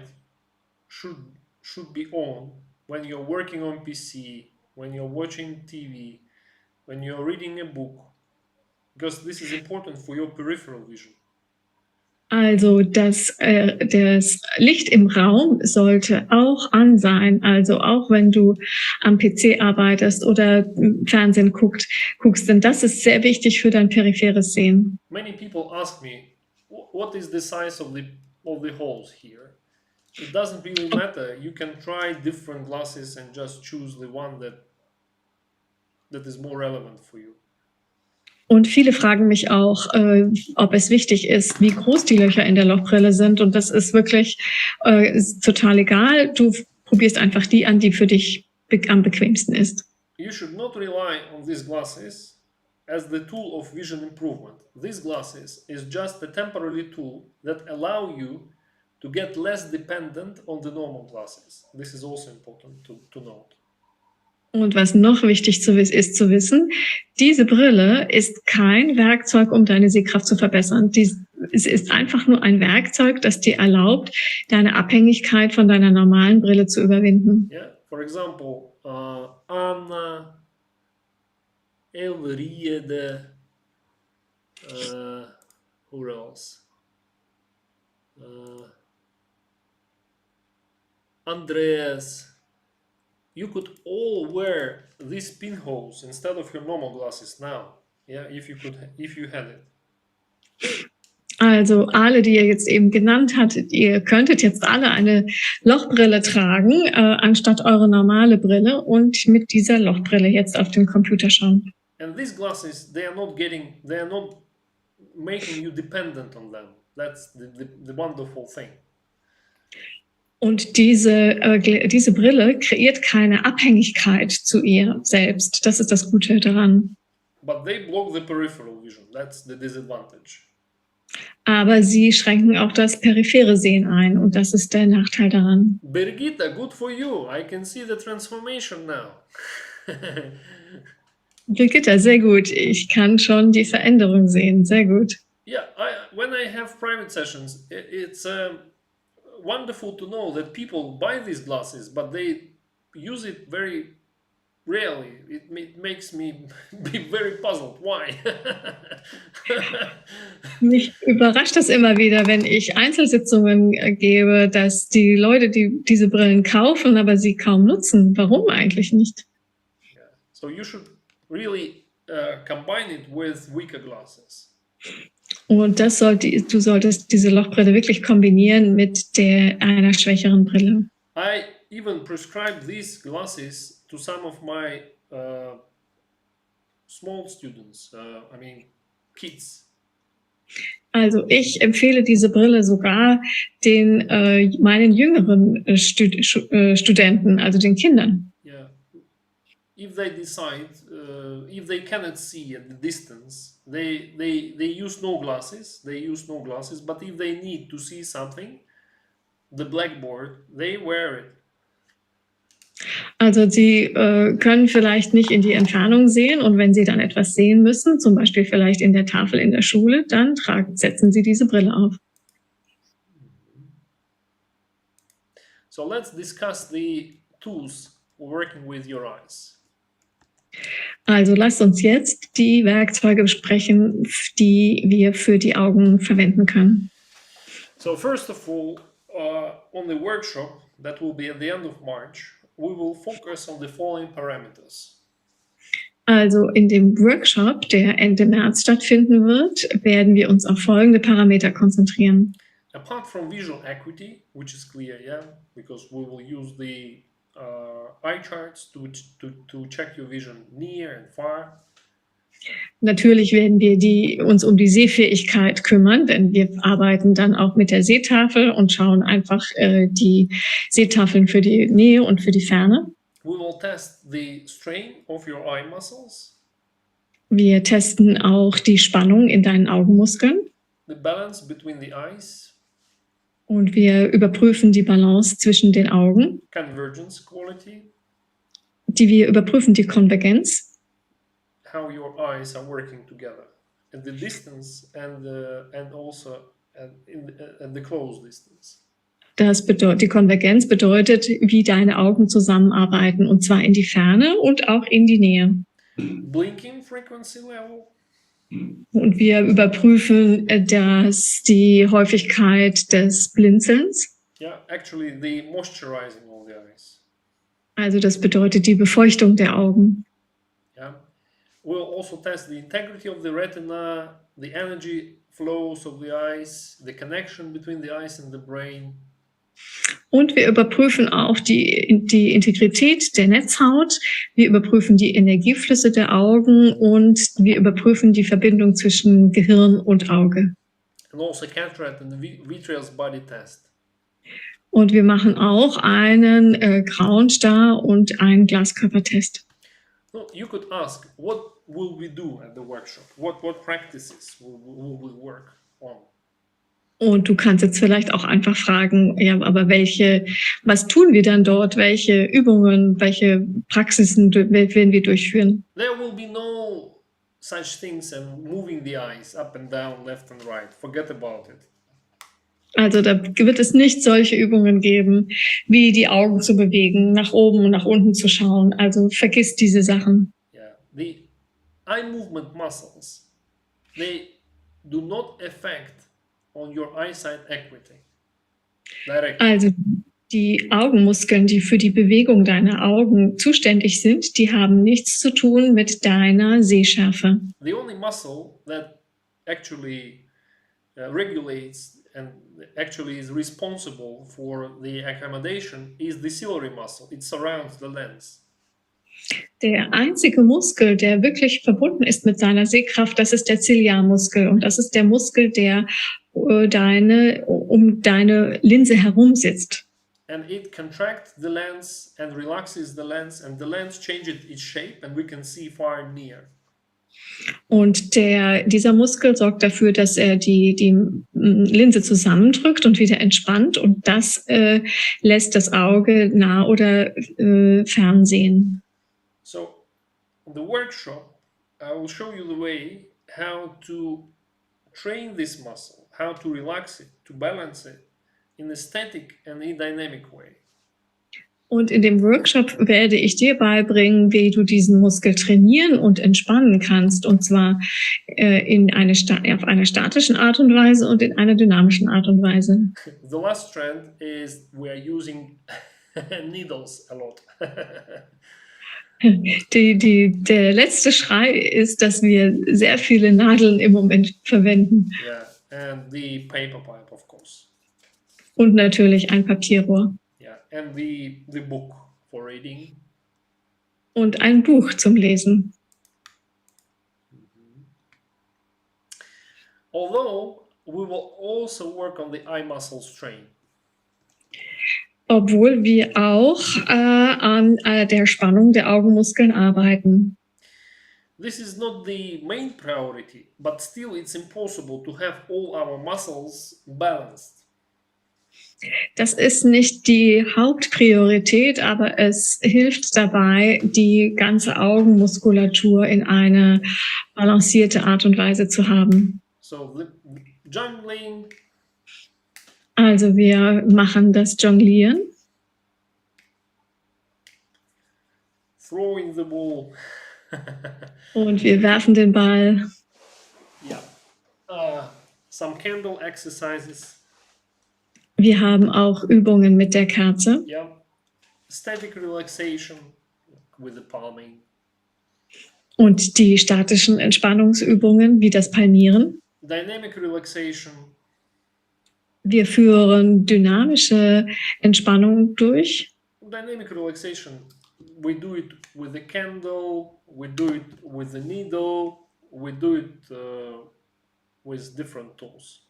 should be on when you're working on PC, when you're watching TV, when you're reading a book, because this is important for your peripheral vision. Also das Licht im Raum sollte auch an sein, also auch wenn du am PC arbeitest oder Fernsehen guckst, denn das ist sehr wichtig für dein peripheres Sehen. Many people ask me, what is the size of the holes here? It doesn't really matter. You can try different glasses and just choose the one that is more relevant for you. Und viele fragen mich auch, ob es wichtig ist, wie groß die Löcher in der Lochbrille sind. Und das ist wirklich ist total egal. Du probierst einfach die an, die für dich am bequemsten ist. You should not rely on these glasses as the tool of vision improvement. These glasses is just a temporary tool that allow you to get less dependent on the normal glasses. This is also important to note. Und was noch wichtig ist zu wissen, diese Brille ist kein Werkzeug, um deine Sehkraft zu verbessern. Es ist einfach nur ein Werkzeug, das dir erlaubt, deine Abhängigkeit von deiner normalen Brille zu überwinden. Yeah. For example, Anna, Elveriede, who else? Andreas. You could all wear these pinholes instead of your normal glasses now. Yeah, if you had it. Also alle, die ihr jetzt eben genannt hattet, ihr könntet jetzt alle eine Lochbrille tragen, anstatt eure normale Brille und mit dieser Lochbrille jetzt auf den Computer schauen. And these glasses, they are not making you dependent on them. That's the wonderful thing. Und diese Brille kreiert keine Abhängigkeit zu ihr selbst. Das ist das Gute daran. But they block the peripheral vision. That's the disadvantage. Aber sie schränken auch das periphere Sehen ein und das ist der Nachteil daran. Birgitta, good for you. I can see the transformation now. Brigitte, sehr gut. Ich kann schon die Veränderung sehen. Sehr gut. Yeah, when I have private sessions, it's wonderful to know that people buy these glasses, but they use it very rarely. It makes me be very puzzled. Why? Mich überrascht das immer wieder, wenn ich Einzelsitzungen gebe, dass die Leute, die diese Brillen kaufen, aber sie kaum nutzen. Warum eigentlich nicht? Yeah. So you should really combine it with weaker glasses. Und du solltest diese Lochbrille wirklich kombinieren mit einer schwächeren Brille. I even prescribe these glasses to some of my small students, kids. Also ich empfehle diese Brille sogar meinen jüngeren Studenten, also den Kindern. Yeah. If they decide, if they cannot see at the distance, they use no glasses. But if they need to see something, the blackboard, they wear it. Also sie können vielleicht nicht in die Entfernung sehen und wenn sie dann etwas sehen müssen, zum Beispiel vielleicht in der Tafel in der Schule, dann setzen sie diese Brille auf. So let's discuss the tools working with your eyes. Also lasst uns jetzt die Werkzeuge besprechen, die wir für die Augen verwenden können. So first of all, on the workshop that will be at the end of March, we will focus on the following parameters. Also in dem Workshop, der Ende März stattfinden wird, werden wir uns auf folgende Parameter konzentrieren. Apart from visual acuity, which is clear, yeah, because we will use the eye charts to check your vision near and far. Natürlich werden wir uns um die Sehfähigkeit kümmern, denn wir arbeiten dann auch mit der Sehtafel und schauen einfach die Sehtafeln für die Nähe und für die Ferne. We will test the strain of your eye muscles. Wir testen auch die Spannung in deinen Augenmuskeln. The balance between the eyes. Und wir überprüfen die Balance zwischen den Augen. Convergence quality. Wir überprüfen die Konvergenz. How your eyes are working together at the distance and also at the close distance. Die Konvergenz bedeutet, wie deine Augen zusammenarbeiten, und zwar in die Ferne und auch in die Nähe. Blinking frequency level. Und wir überprüfen die Häufigkeit des Blinzelns. Yeah, actually the moisturizing of the eyes. Also das bedeutet die Befeuchtung der Augen. Yeah. We'll also test the integrity of the retina, the energy flows of the eyes, the connection between the eyes and the brain. Und wir überprüfen auch die Integrität der Netzhaut, wir überprüfen die Energieflüsse der Augen und wir überprüfen die Verbindung zwischen Gehirn und Auge. And also cataract and vitreous body test. Und wir machen auch einen Grauenstar und einen Glaskörpertest. So you could ask, what will we do at the workshop? What practices will we work on? Und du kannst jetzt vielleicht auch einfach fragen, ja, aber was tun wir dann dort? Welche Übungen, welche Praxisen werden wir durchführen? There will be no such things as moving the eyes up and down, left and right. Forget about it. Also da wird es nicht solche Übungen geben, wie die Augen zu bewegen, nach oben und nach unten zu schauen. Also vergiss diese Sachen. Yeah, the eye movement muscles, they do not affect on your eyesight acuity directly. Also die Augenmuskeln, die für die Bewegung deiner Augen zuständig sind, die haben nichts zu tun mit deiner Sehschärfe. The only muscle that actually regulates and actually is responsible for the accommodation is the ciliary muscle. It surrounds the lens. Der einzige Muskel, der wirklich verbunden ist mit seiner Sehkraft, das ist der Ziliarmuskel. Und das ist der Muskel, der um deine Linse herum sitzt. And it contracts the lens and relaxes the lens, and the lens changes its shape, and we can see far and near. Und dieser Muskel sorgt dafür, dass er die Linse zusammendrückt und wieder entspannt. Und das lässt das Auge nah oder fern sehen. So, in the workshop, I will show you the way how to train this muscle, how to relax it, to balance it in a static and a dynamic way. Und in dem Workshop werde ich dir beibringen, wie du diesen Muskel trainieren und entspannen kannst. Und zwar auf einer statischen Art und Weise und in einer dynamischen Art und Weise. The last trend is we are using needles a lot. Der letzte Schrei ist, dass wir sehr viele Nadeln im Moment verwenden. Yeah, and the paper pipe, of course. Und natürlich ein Papierrohr. Yeah, and the book for reading. Und ein Buch zum Lesen. Although we will also work on the eye muscle strain. Obwohl wir auch an der Spannung der Augenmuskeln arbeiten. This is not the main priority, but still it's impossible to have all our muscles balanced. Das ist nicht die Hauptpriorität, aber es hilft dabei, die ganze Augenmuskulatur in eine balancierte Art und Weise zu haben. So the jungling. Also wir machen das Jonglieren. Throwing the ball. Und wir werfen den Ball. Yeah. Some candle exercises. Wir haben auch Übungen mit der Kerze. Yeah. Static relaxation with the palming. Und die statischen Entspannungsübungen wie das Palmieren. Dynamic relaxation. Wir führen dynamische Entspannung durch. Dynamic relaxation, we do it with the candle, we do it with the needle, we do it with different tools.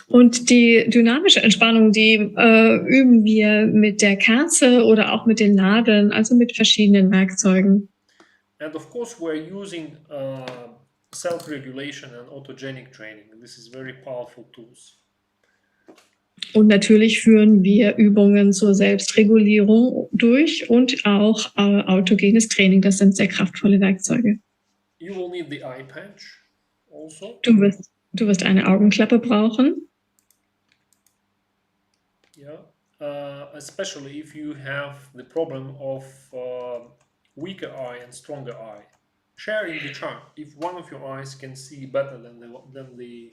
Und die dynamische Entspannung, die üben wir mit der Kerze oder auch mit den Nadeln, also mit verschiedenen Werkzeugen. And of course we're using self-regulation and autogenic training. This is very powerful tools. Und natürlich führen wir Übungen zur Selbstregulierung durch und auch autogenes Training. Das sind sehr kraftvolle Werkzeuge. You will need the eye patch also. Du wirst eine Augenklappe brauchen. Yeah, especially if you have the problem of weaker eye and stronger eye. Share in the chart if one of your eyes can see better than the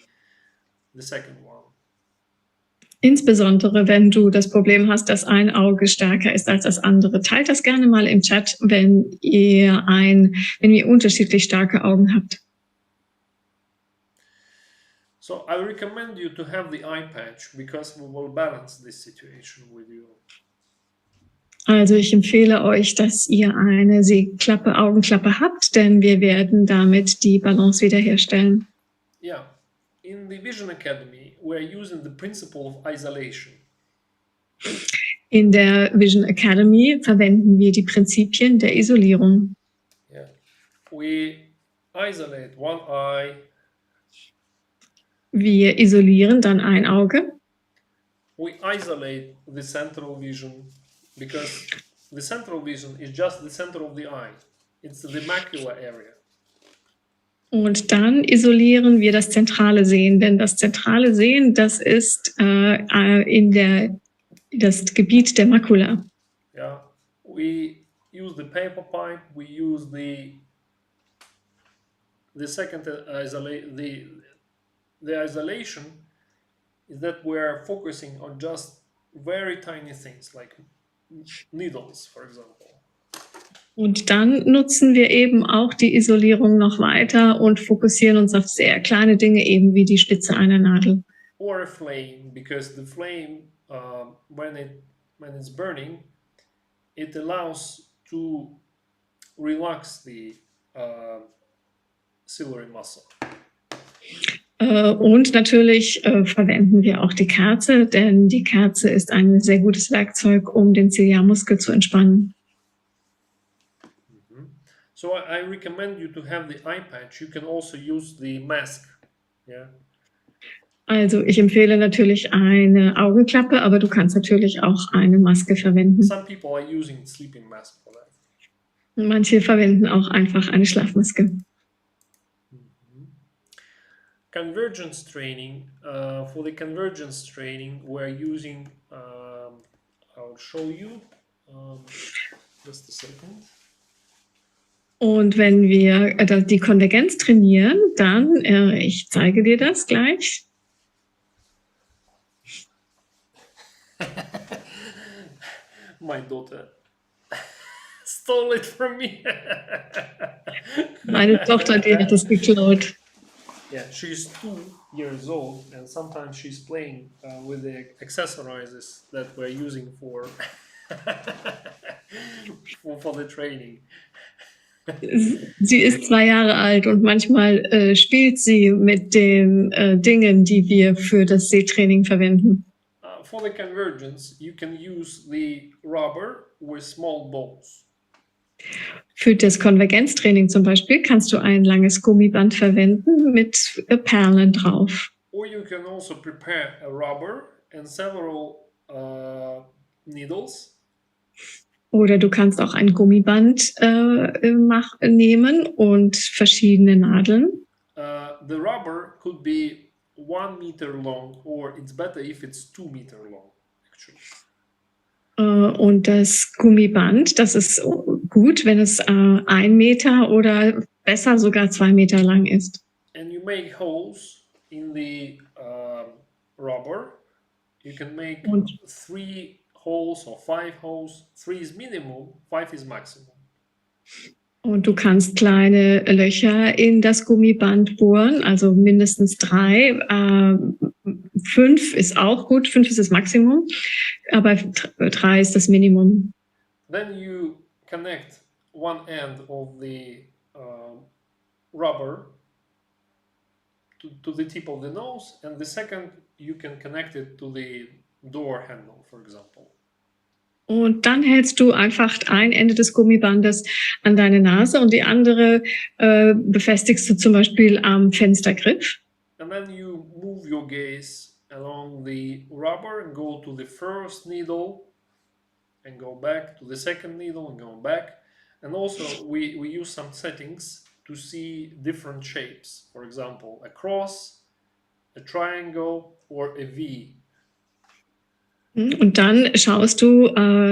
second one. Insbesondere, wenn du das Problem hast, dass ein Auge stärker ist als das andere. Teilt das gerne mal im Chat, wenn ihr unterschiedlich starke Augen habt. So I recommend you to have the eye patch because we will balance this situation with you. Also ich empfehle euch, dass ihr eine Augenklappe habt, denn wir werden damit die Balance wiederherstellen. Yeah. In the Vision Academy, we are using the principle of isolation. In der Vision Academy verwenden wir die Prinzipien der Isolierung. Yeah. We isolate one eye. Wir isolieren dann ein Auge. We isolate the central vision because the central vision is just the center of the eye. It's the macular area. Und dann isolieren wir das zentrale Sehen, denn das zentrale Sehen, das ist das Gebiet der Makula. Yeah, we use the paper pipe. We use the second the isolation is that we're focusing on just very tiny things like needles, for example. Und dann nutzen wir eben auch die Isolierung noch weiter und fokussieren uns auf sehr kleine Dinge, eben wie die Spitze einer Nadel. Or a flame, because the flame, when it's burning, it allows to relax the ciliary muscle. Und natürlich verwenden wir auch die Kerze, denn die Kerze ist ein sehr gutes Werkzeug, um den Ziliarmuskel zu entspannen. So I recommend you to have the eye patch. You can also use the mask. Yeah. Also ich empfehle natürlich eine Augenklappe, aber du kannst natürlich auch eine Maske verwenden. Some people are using sleeping mask for that. Manche verwenden auch einfach eine Schlafmaske. Convergence training. For the convergence training, we're using. I'll show you. Just a second. Und wenn wir die Konvergenz trainieren, dann, ich zeige dir das gleich. My daughter stole it from me. Meine Tochter, die hat das geklaut. Yeah, she's 2 years old, and sometimes she's playing with the accessories that we're using for for the training. Sie ist 2 Jahre alt und manchmal spielt sie mit den Dingen, die wir für das Sehtraining verwenden. For the convergence, you can use the rubber with small balls. Für das Konvergenztraining zum Beispiel kannst du ein langes Gummiband verwenden mit Perlen drauf. Or you can also prepare a rubber and several needles. Oder du kannst auch ein Gummiband nehmen und verschiedene Nadeln. The rubber could be 1 meter long, or it's better if it's 2 meter long, actually. Und das Gummiband, das ist gut, wenn es 1 Meter oder besser sogar 2 Meter lang ist. And you make holes in the rubber. You can make 3 holes or 5 holes. 3 is minimum, 5 is maximum. Und du kannst kleine Löcher in das Gummiband bohren, also mindestens 3. 5 ist auch gut, 5 ist das Maximum, aber 3 ist das Minimum. Then you connect one end of the rubber to the tip of the nose, and the second you can connect it to the door handle, for example. Und dann hältst du einfach ein Ende des Gummibandes an deine Nase und die andere befestigst du zum Beispiel am Fenstergriff. And then you move your gaze along the rubber and go to the first needle and go back to the second needle and go back. And also we use some settings to see different shapes. For example, a cross, a triangle or a V. Und dann schaust du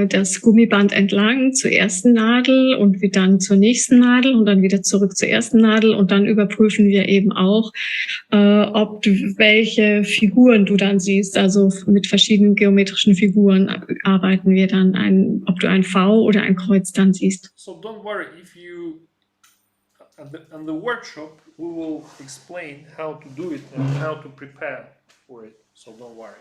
das Gummiband entlang zur ersten Nadel und dann zur nächsten Nadel und dann wieder zurück zur ersten Nadel und dann überprüfen wir eben auch, welche Figuren du dann siehst. Also mit verschiedenen geometrischen Figuren arbeiten wir dann, ob du ein V oder ein Kreuz dann siehst. So don't worry if you, on the workshop we will explain how to do it and how to prepare for it. So don't worry.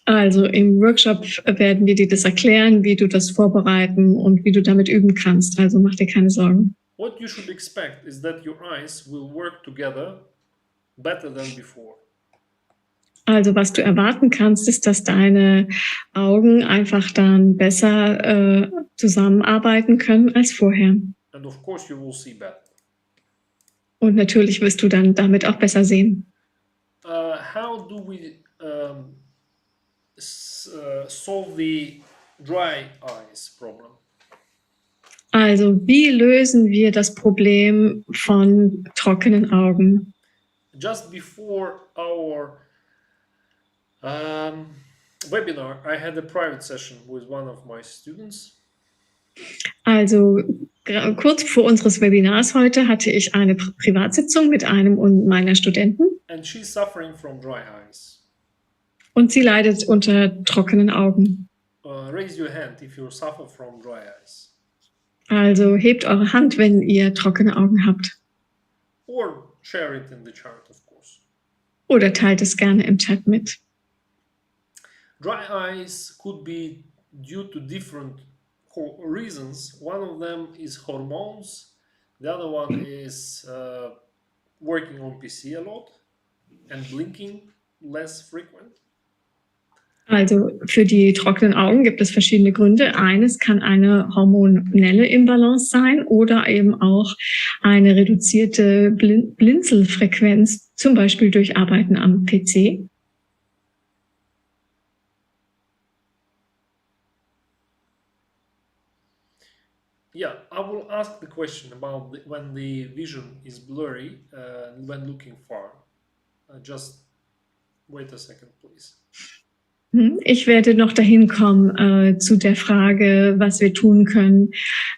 Also im Workshop werden wir dir das erklären, wie du das vorbereiten und wie du damit üben kannst. Also mach dir keine Sorgen. What you should expect is that your eyes will work together better than before. Also was du erwarten kannst, ist, dass deine Augen einfach dann besser zusammenarbeiten können als vorher. And of course you will see better. Und natürlich wirst du dann damit auch besser sehen. how do we solve the dry eyes problem? Also, wie lösen wir das Problem von trockenen Augen? Just before our webinar, I had a private session with one of my students. Also, kurz vor unseres Webinars heute hatte ich eine Privatsitzung mit einem meiner Studenten. And she's suffering from dry eyes. Und sie leidet unter trockenen Augen. Raise your hand if you suffer from dry eyes. Also hebt eure Hand, wenn ihr trockene Augen habt. Or share it in the chat, of course. Oder teilt es gerne im Chat mit. Dry eyes could be due to different reasons. One of them is hormones. The other one is working on PC a lot and blinking less frequent. Also für die trockenen Augen gibt es verschiedene Gründe. Eines kann eine hormonelle Imbalance sein oder eben auch eine reduzierte Blinzelfrequenz, zum Beispiel durch Arbeiten am PC. Yeah, I will ask the question about when the vision is blurry when looking far. Just wait a second, please. Ich werde noch dahin kommen zu der Frage, was wir tun können,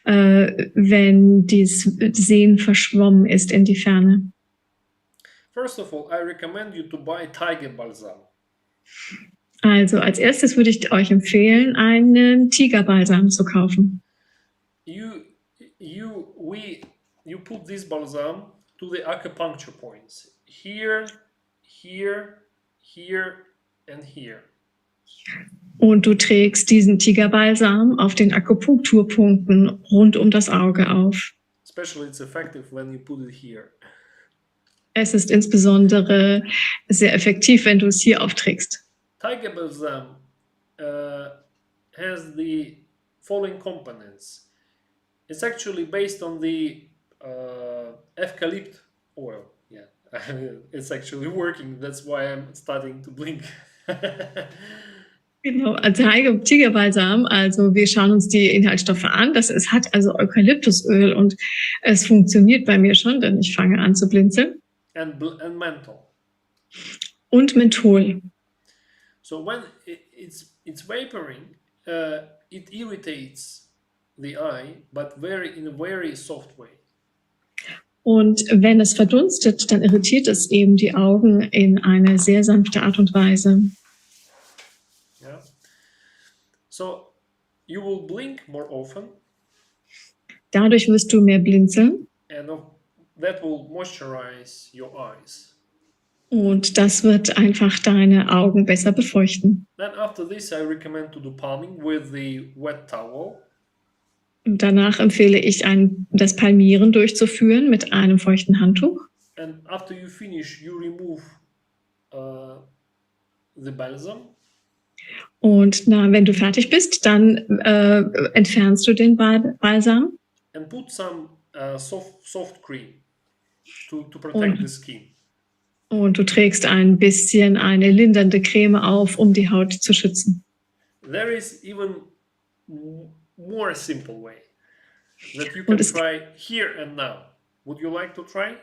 wenn das Sehen verschwommen ist in die Ferne. First of all, I recommend you to buy Tiger Balsam. Also als erstes würde ich euch empfehlen, einen Tigerbalsam zu kaufen. You put this balsam to the acupuncture points. Here, here, here and here. Und du trägst diesen Tigerbalsam auf den Akupunkturpunkten rund um das Auge auf. Especially it's effective when you put it here. Es ist insbesondere sehr effektiv, wenn du es hier aufträgst. Tiger Balsam has the following components. It's actually based on the eucalypt oil. Yeah, it's actually working. That's why I'm starting to blink. Genau, Tigerbalsam, also wir schauen uns die Inhaltsstoffe an. Es hat also Eukalyptusöl und es funktioniert bei mir schon, denn ich fange an zu blinzeln. And menthol. Und Menthol. So when it's vaporing, it irritates the eye, but in a very soft way. Und wenn es verdunstet, dann irritiert es eben die Augen in eine sehr sanfte Art und Weise. Yeah. So you will blink more often. Dadurch wirst du mehr blinzeln. And that will moisturize your eyes. Und das wird einfach deine Augen besser befeuchten. Then after this, I recommend to do palming with the wet towel. Und danach empfehle ich, das Palmieren durchzuführen mit einem feuchten Handtuch. And after you finish, you remove the balsam. Und wenn du fertig bist, dann entfernst du den Balsam. And put some soft cream to protect the skin. Und du trägst ein bisschen eine lindernde Creme auf, um die Haut zu schützen. There is even more simple way that you can try here and now. Would you like to try?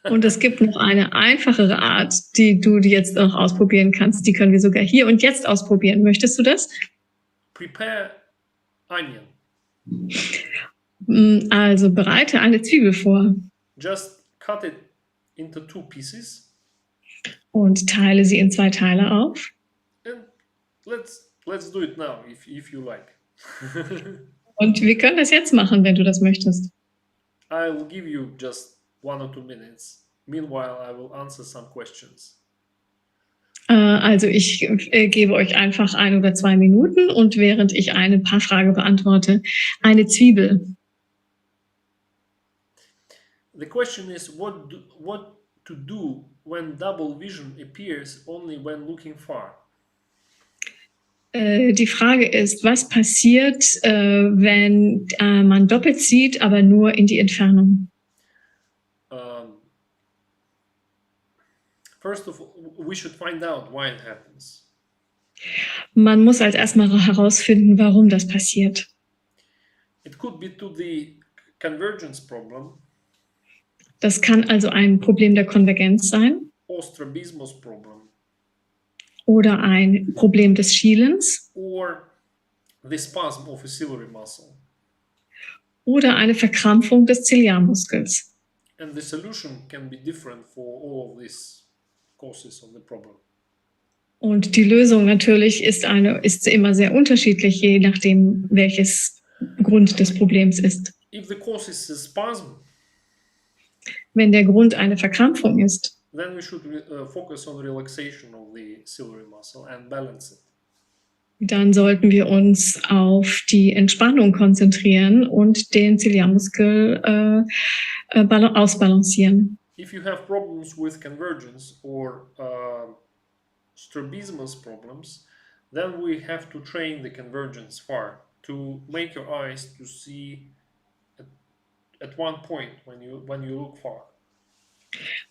Und es gibt noch eine einfachere Art, die du jetzt auch ausprobieren kannst. Die können wir sogar hier und jetzt ausprobieren. Möchtest du das? Prepare onion. Also bereite eine Zwiebel vor. Just cut it into 2 pieces. Und teile sie in 2 Teile auf. And let's do it now, if you like. Und wir können das jetzt machen, wenn du das möchtest. I will give you just 1 or 2 minutes. Meanwhile, I will answer some questions. Also ich gebe euch einfach 1 oder 2 Minuten und während ich ein paar Fragen beantworte, eine Zwiebel. The question is what to do when double vision appears only when looking far. Die Frage ist, was passiert, wenn man doppelt sieht, aber nur in die Entfernung? First of all, we should find out why it happens. Man muss als erstmal herausfinden, warum das passiert. It could be to the convergence problem, Das kann also ein Problem der Konvergenz sein or strabismus problem, oder ein Problem des Schielens or the spasm of a ciliary muscle. oder eine Verkrampfung des Ziliarmuskels. And the solution can be different for all of these causes of the problem. Und die Lösung natürlich ist immer sehr unterschiedlich, je nachdem, welches Grund des Problems ist. If the cause is a spasm, Wenn der Grund eine Verkrampfung ist, then we should focus on relaxation of the ciliary muscle and balance it. dann sollten wir uns auf die Entspannung konzentrieren und den Ziliarmuskel ausbalancieren. If you have problems with convergence or strabismus problems, then we have to train the convergence far to make your eyes to see at one point when you look far.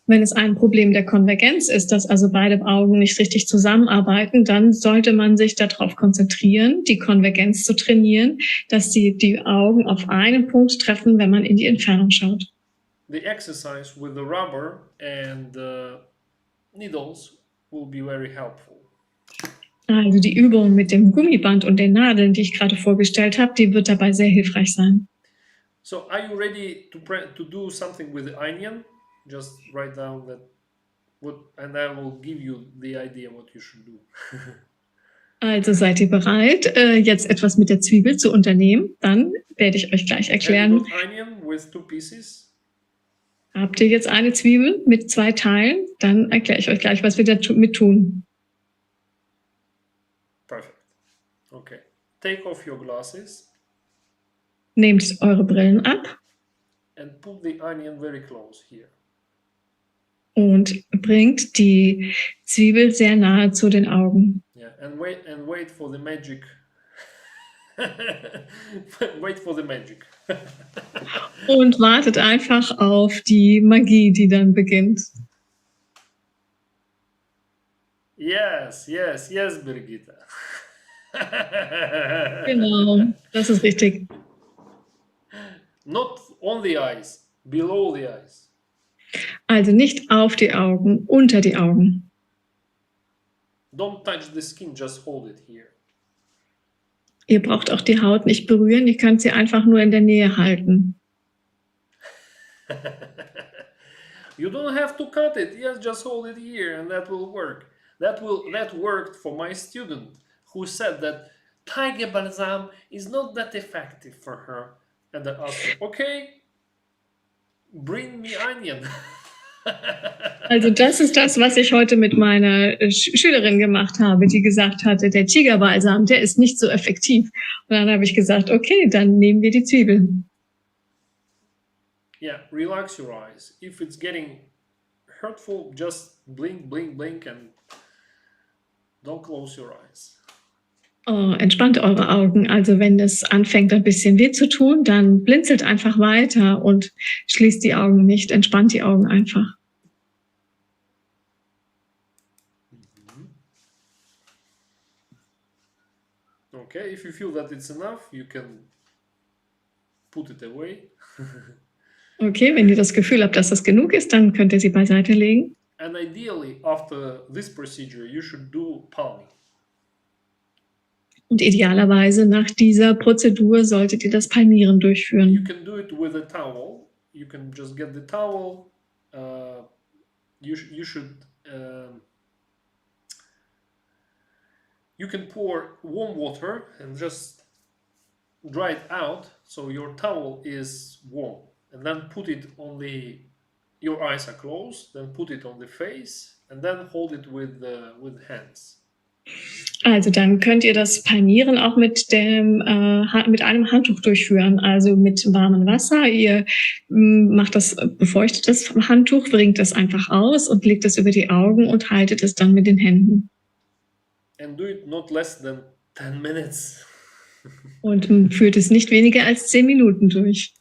Wenn es ein Problem der Konvergenz ist, dass also beide Augen nicht richtig zusammenarbeiten, dann sollte man sich darauf konzentrieren, die Konvergenz zu trainieren, dass die Augen auf einen Punkt treffen, wenn man in die Entfernung schaut. The exercise with the rubber and needles will be very helpful. Also die Übung mit dem Gummiband und den Nadeln, die ich gerade vorgestellt habe, die wird dabei sehr hilfreich sein. So are you ready to do something with the onion? Just write down and I will give you the idea what you should do. Also seid ihr bereit, jetzt etwas mit der Zwiebel zu unternehmen? Dann werde ich euch gleich erklären. Have you got onion with 2 pieces? Habt ihr jetzt eine Zwiebel mit 2 Teilen? Dann erkläre ich euch gleich, was wir damit tun. Perfect. Okay. Take off your glasses. Nehmt eure Brillen ab. And put the onion very close here. Und bringt die Zwiebel sehr nahe zu den Augen. Yeah, and wait for the magic. Wait for the magic. Und wartet einfach auf die Magie, die dann beginnt. Yes, Birgitta. Genau, das ist richtig. Not on the eyes, below the eyes. Also nicht auf die Augen, unter die Augen. Don't touch the skin, just hold it here. Ihr braucht auch die Haut nicht berühren, ihr könnt sie einfach nur in der Nähe halten. You don't have to cut it, yes, just hold it here and that will work. That worked for my student who said that tiger balsam is not that effective for her. And I asked her, okay, bring me onion. Also das ist das, was ich heute mit meiner Schülerin gemacht habe, die gesagt hatte, der Tigerbalsam, der ist nicht so effektiv. Und dann habe ich gesagt, okay, dann nehmen wir die Zwiebeln. Yeah, relax your eyes. If it's getting hurtful, just blink, blink, blink and don't close your eyes. Oh, entspannt eure Augen. Also wenn es anfängt, ein bisschen weh zu tun, dann blinzelt einfach weiter und schließt die Augen nicht. Entspannt die Augen einfach. Okay, if you feel that it's enough, you can put it away. Okay, wenn ihr das Gefühl habt, dass das genug ist, dann könnt ihr sie beiseite legen. And ideally, after this procedure, you should do palming. Und idealerweise nach dieser Prozedur solltet ihr das Palmieren You durchführen. can do it with a towel. You can just get the towel. You should. You can pour warm water and just dry it out so your towel is warm, and then put it on the. Your eyes are closed. Then put it on the face, and then hold it with hands. Also dann könnt ihr das Palmieren auch mit einem Handtuch durchführen, also mit warmem Wasser. Ihr macht das, befeuchtet das Handtuch, bringt das einfach aus und legt es über die Augen und haltet es dann mit den Händen. And do it not less than 10 minutes. Und führt es nicht weniger als 10 Minuten durch.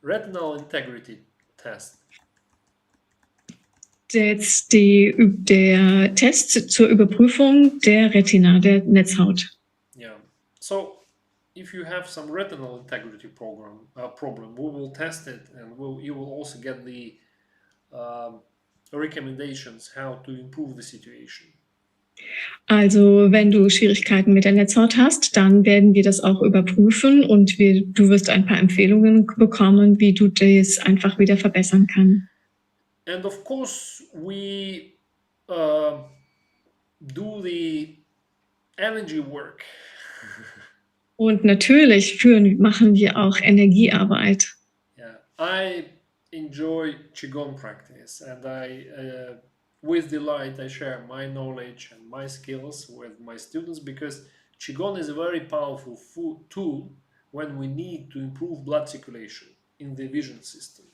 Retinol integrity test. Jetzt der Test zur Überprüfung der Retina, der Netzhaut. Yeah. So if you have some retinal integrity problem, we will test it, and you will also get the recommendations how to improve the situation. Also wenn du Schwierigkeiten mit der Netzhaut hast, dann werden wir das auch überprüfen und du wirst ein paar Empfehlungen bekommen, wie du das einfach wieder verbessern kannst. And of course, we do the energy work. Und natürlich machen wir auch Energiearbeit. Yeah, I enjoy Qigong practice, and with delight, I share my knowledge and my skills with my students, because Qigong is a very powerful tool when we need to improve blood circulation in the vision system.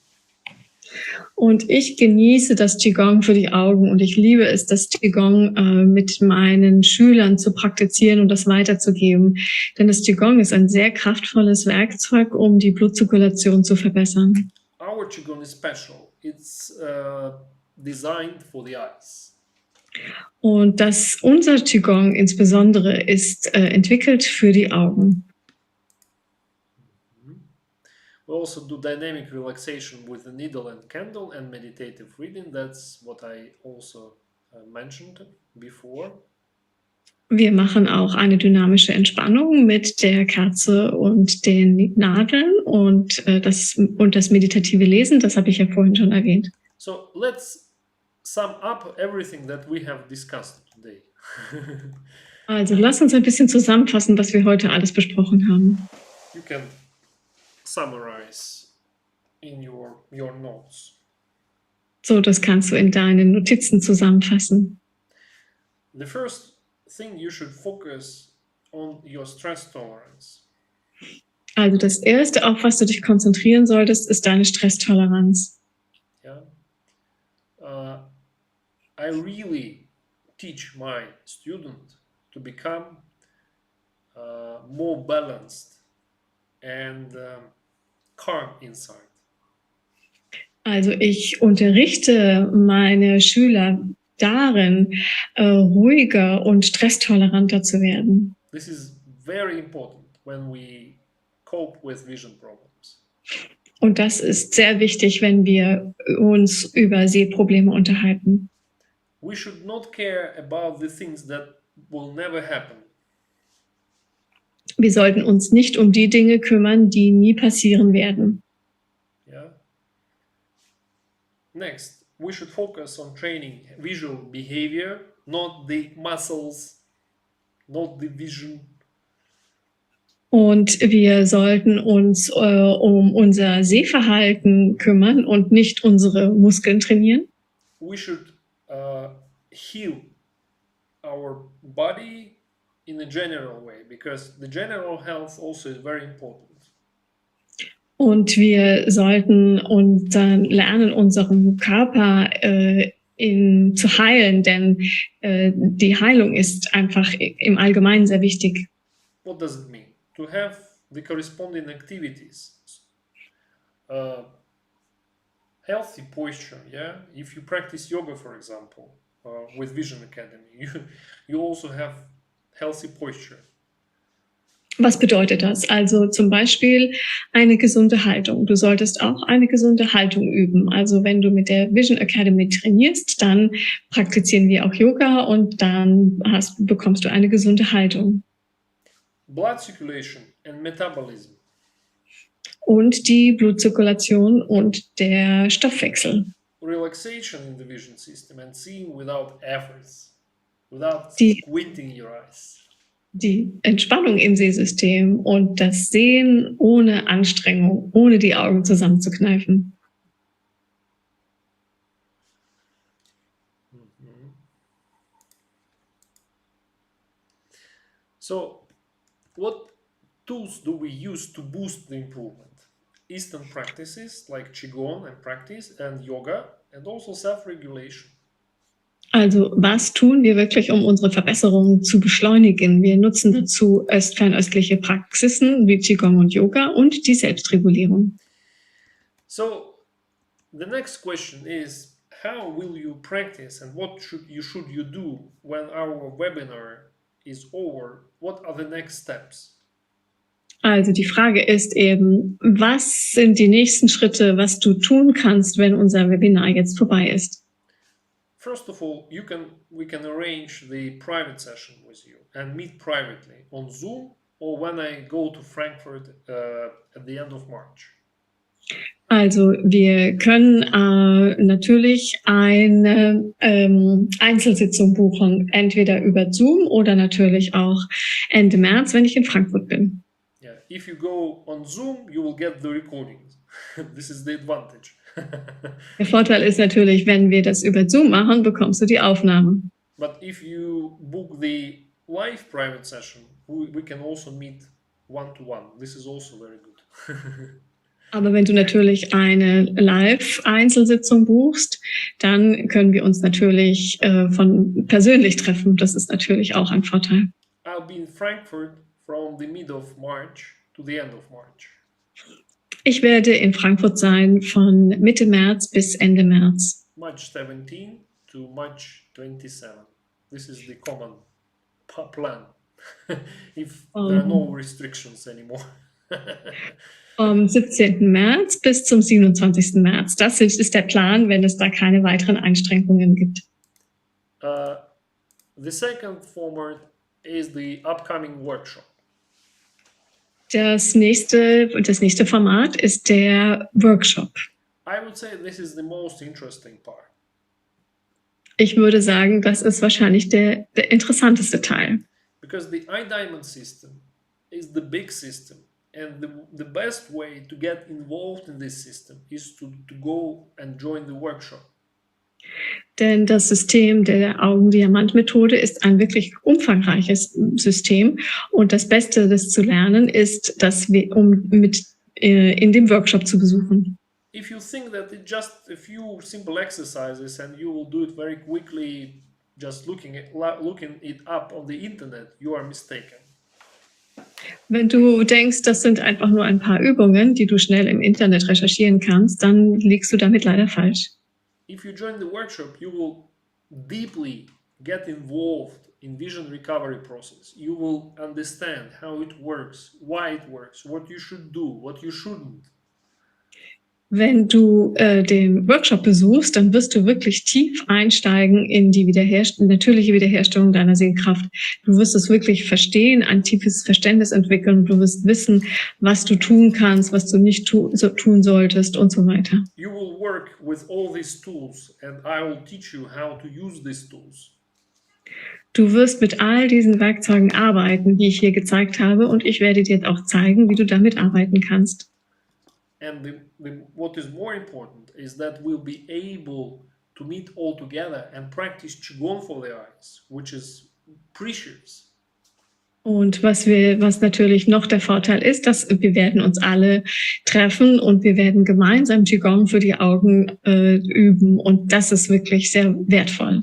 Und ich genieße das Qigong für die Augen und ich liebe es, das Qigong mit meinen Schülern zu praktizieren und das weiterzugeben. Denn das Qigong ist ein sehr kraftvolles Werkzeug, um die Blutzirkulation zu verbessern. Our Qigong is special. It's designed for the eyes. Und unser Qigong insbesondere ist entwickelt für die Augen. We also do dynamic relaxation with the needle and candle and meditative reading. That's what I also mentioned before. Wir machen auch eine dynamische Entspannung mit der Kerze und den Nadeln und das meditative Lesen, das habe ich ja vorhin schon erwähnt. So let's sum up everything that we have discussed today. Also lass uns ein bisschen zusammenfassen, was wir heute alles besprochen haben. You can summarize in your notes. So, das kannst du in deinen Notizen zusammenfassen. The first thing, you should focus on your stress tolerance. Also das erste, auf was du dich konzentrieren solltest, ist deine Stresstoleranz. Yeah. I really teach my student to become more balanced and calm inside. Also ich unterrichte meine Schüler darin, ruhiger und stresstoleranter zu werden. This is very important when we cope with vision problems. Und das ist sehr wichtig, wenn wir uns über Sehprobleme unterhalten. We should not care about the things that will never happen. Wir sollten uns nicht um die Dinge kümmern, die nie passieren werden. Yeah. Next, we should focus on training visual behavior, not the muscles, not the vision. Und wir sollten uns um unser Sehverhalten kümmern und nicht unsere Muskeln trainieren. We should heal our body in a general way, because the general health also is very important. Und wir sollten dann lernen, unseren Körper zu heilen, denn die Heilung ist einfach im Allgemeinen sehr wichtig. What does it mean? To have the corresponding activities, healthy posture. Yeah, if you practice yoga, for example, with Vision Academy, you also have healthy posture. Was bedeutet das? Also zum Beispiel eine gesunde Haltung. Du solltest auch eine gesunde Haltung üben. Also wenn du mit der Vision Academy trainierst, dann praktizieren wir auch Yoga und dann bekommst du eine gesunde Haltung. Blood circulation and metabolism. Und die Blutzirkulation und der Stoffwechsel. Relaxation in the vision system and seeing without efforts, without squinting your eyes. Die Entspannung im Sehsystem und das Sehen ohne Anstrengung, ohne die Augen zusammenzukneifen. So, what tools do we use to boost the improvement? Eastern practices like Qigong and practice and yoga, and also self-regulation. Also was tun wir wirklich, um unsere Verbesserungen zu beschleunigen? Wir nutzen dazu fernöstliche Praxisen wie Qigong und Yoga und die Selbstregulierung. So the next question is, how will you practice and what should you do when our webinar is over? What are the next steps? Also die Frage ist eben, was sind die nächsten Schritte, was du tun kannst, wenn unser Webinar jetzt vorbei ist? First of all, we can arrange the private session with you and meet privately on Zoom or when I go to Frankfurt at the end of March. Also wir können natürlich eine Einzelsitzung buchen, entweder über Zoom oder natürlich auch Ende März, wenn ich in Frankfurt bin. Yeah, if you go on Zoom, you will get the recordings. This is the advantage. Der Vorteil ist natürlich, wenn wir das über Zoom machen, bekommst du die Aufnahme. But if you book the live private session, we can also meet one-to-one. This is also very good. Aber wenn du natürlich eine Live-Einzelsitzung buchst, dann können wir uns natürlich persönlich treffen. Das ist natürlich auch ein Vorteil. I'll be in Frankfurt from the mid of March to the end of March. Ich werde in Frankfurt sein von Mitte März bis Ende März. March 17 to March 27. This is the common plan. If there are no restrictions anymore. Vom 17. März bis zum 27. März. Das ist der Plan, wenn es da keine weiteren Einschränkungen gibt. The second format is the upcoming workshop. Das nächste Format ist der Workshop. I would say this is the most interesting part. Ich würde sagen, das ist wahrscheinlich der interessanteste Teil. Because the iDiamond system is the big system. And the best way to get involved in this system is to go and join the workshop. Denn das System der Augendiamant-Methode ist ein wirklich umfangreiches System. Und das Beste, das zu lernen, ist, in dem Workshop zu besuchen. If you think that it's just a few simple exercises and you will do it very quickly, just looking it up on the internet, you are mistaken. Wenn du denkst, das sind einfach nur ein paar Übungen, die du schnell im Internet recherchieren kannst, dann liegst du damit leider falsch. If you join the workshop, you will deeply get involved in vision recovery process. You will understand how it works, why it works, what you should do, what you shouldn't. Wenn du den Workshop besuchst, dann wirst du wirklich tief einsteigen in die natürliche Wiederherstellung deiner Sehkraft. Du wirst es wirklich verstehen, ein tiefes Verständnis entwickeln. Du wirst wissen, was du tun kannst, was du nicht tun solltest und so weiter. You will work with all these tools and I will teach you how to use these tools. Du wirst mit all diesen Werkzeugen arbeiten, die ich hier gezeigt habe, und ich werde dir auch zeigen, wie du damit arbeiten kannst. And what is more important is that we'll be able to meet all together and practice Qigong for the eyes, which is precious. Und was natürlich noch der Vorteil ist, dass wir werden uns alle treffen und wir werden gemeinsam Qigong für die Augen üben, und das ist wirklich sehr wertvoll.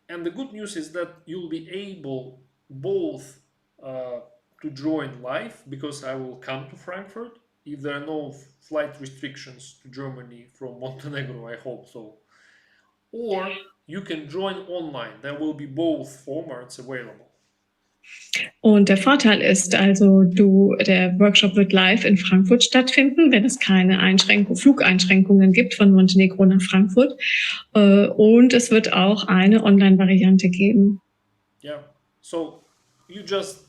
And the good news is that you'll be able both to join live, because I will come to Frankfurt. If there are no flight restrictions to Germany from Montenegro, I hope so. Or you can join online. There will be both formats available. Und der Vorteil ist also, der Workshop wird live in Frankfurt stattfinden, wenn es keine Flugeinschränkungen gibt von Montenegro nach Frankfurt. Und es wird auch eine Online-Variante geben. Yeah, so you just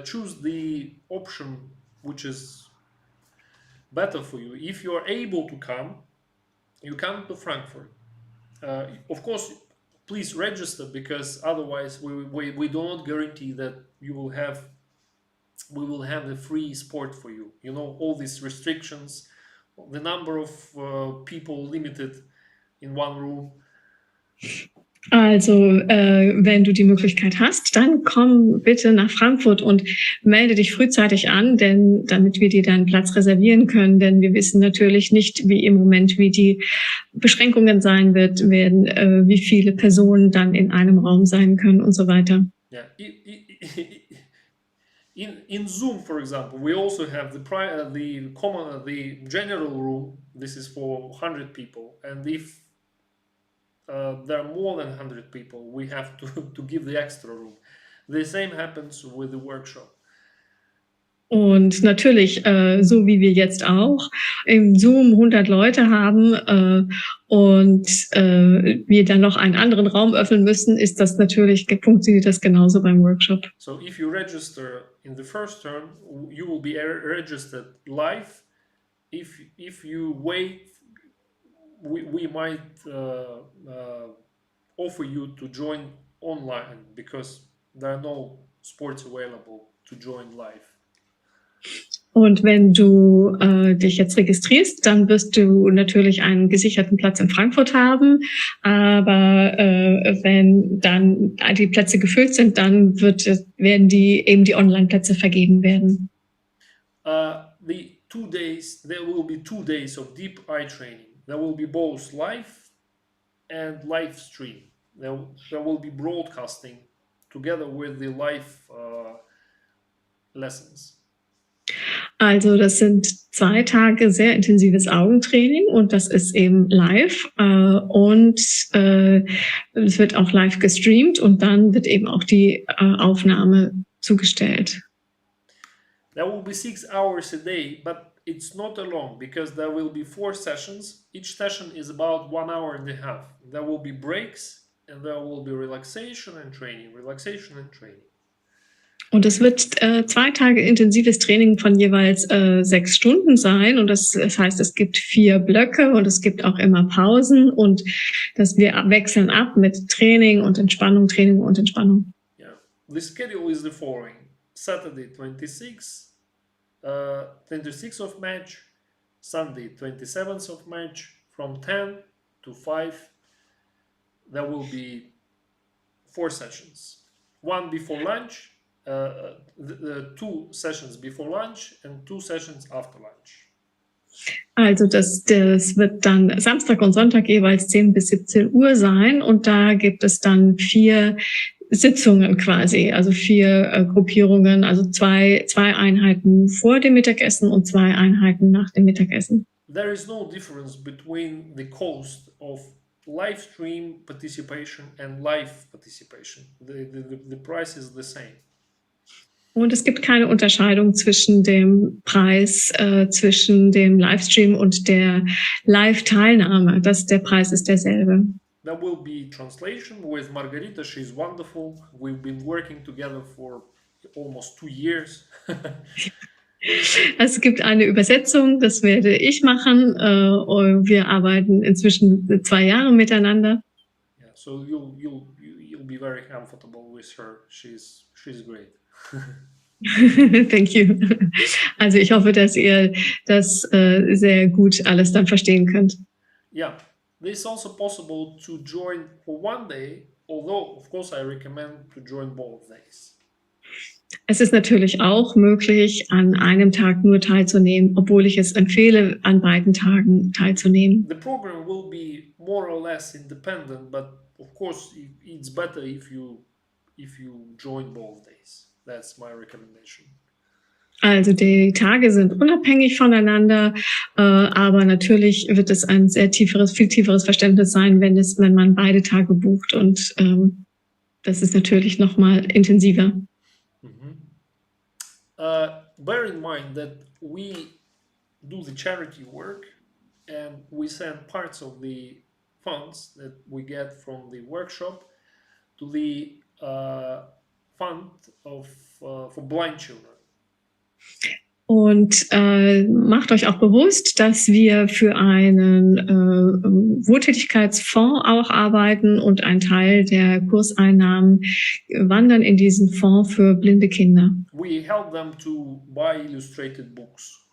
choose the option which is better for you. If you are able to come, you come to Frankfurt. Of course, please register, because otherwise we do not guarantee that we will have a free sport for you. You know, all these restrictions, the number of people limited in one room. Also, wenn du die Möglichkeit hast, dann komm bitte nach Frankfurt und melde dich frühzeitig an, damit wir dir deinen Platz reservieren können, denn wir wissen natürlich nicht, wie im Moment, wie die Beschränkungen sein werden, wie viele Personen dann in einem Raum sein können und so weiter. Yeah. In Zoom, for example, we also have the general room. This is for 100 people, and if there are more than 100 people, we have to give the extra room. The same happens with the workshop. Und natürlich, so wie wir jetzt auch im Zoom 100 Leute haben und wir dann noch einen anderen Raum öffnen müssen, funktioniert das genauso beim Workshop. So if you register in the first term, you will be registered live. If you wait, we might offer you to join online because there are no sports available to join live. Und wenn du dich jetzt registrierst, dann wirst du natürlich einen gesicherten Platz in Frankfurt haben. Aber wenn dann die Plätze gefüllt sind, dann werden die Online-Plätze vergeben werden. There will be 2 days of deep eye training. There will be both live and live stream. There will be broadcasting together with the live lessons. Also das sind 2 Tage sehr intensives Augentraining und das ist eben live und es wird auch live gestreamt und dann wird eben auch die Aufnahme zugestellt. There will be 6 hours a day, but it's not alone because there will be 4 sessions. Each session is about 1 hour and a half. There will be breaks and there will be relaxation and training. Und es wird 2 Tage intensives Training von jeweils 6 Stunden sein. Und das heißt, es gibt 4 Blöcke und es gibt auch immer Pausen und wir wechseln ab mit Training und Entspannung, Training und Entspannung. Yeah. The schedule is the following. Saturday 26th of March, Sunday 27th of March from 10 to 5. There will be 4 sessions. 1 before lunch. 2 sessions before lunch and 2 sessions after lunch. Also das wird dann Samstag und Sonntag jeweils 10 bis 17 Uhr sein und da gibt es dann 4 Sitzungen quasi, also 4 Gruppierungen, also 2 Einheiten vor dem Mittagessen und 2 Einheiten nach dem Mittagessen. There is no difference between the cost of live stream participation and live participation. The price is the same. Und es gibt keine Unterscheidung zwischen dem Preis, zwischen dem Livestream und der Live-Teilnahme. Der Preis ist derselbe. There will be translation with Margarita. She's wonderful. We've been working together for almost 2 years. Es gibt eine Übersetzung, das werde ich machen. Wir arbeiten inzwischen 2 Jahre miteinander. Yeah, so you'll be very comfortable with her. She's great. Thank you. Also ich hoffe, dass ihr das sehr gut alles dann verstehen könnt. Yeah, this is also possible to join for 1 day, although of course I recommend to join both days. Es ist natürlich auch möglich, an einem Tag nur teilzunehmen, obwohl ich es empfehle, an beiden Tagen teilzunehmen. The program will be more or less independent, but of course it's better if you join both days. That's my recommendation. Also die Tage sind unabhängig voneinander, aber natürlich wird es ein viel tieferes Verständnis sein, wenn man beide Tage bucht und das ist natürlich noch mal intensiver. Bear in mind that we do the charity work and we send parts of the funds that we get from the workshop to the fund for blind children. Und macht euch auch bewusst, dass wir für einen Wohltätigkeitsfonds auch arbeiten und ein Teil der Kurseinnahmen wandern in diesen Fonds für blinde Kinder. We help them to buy illustrated books.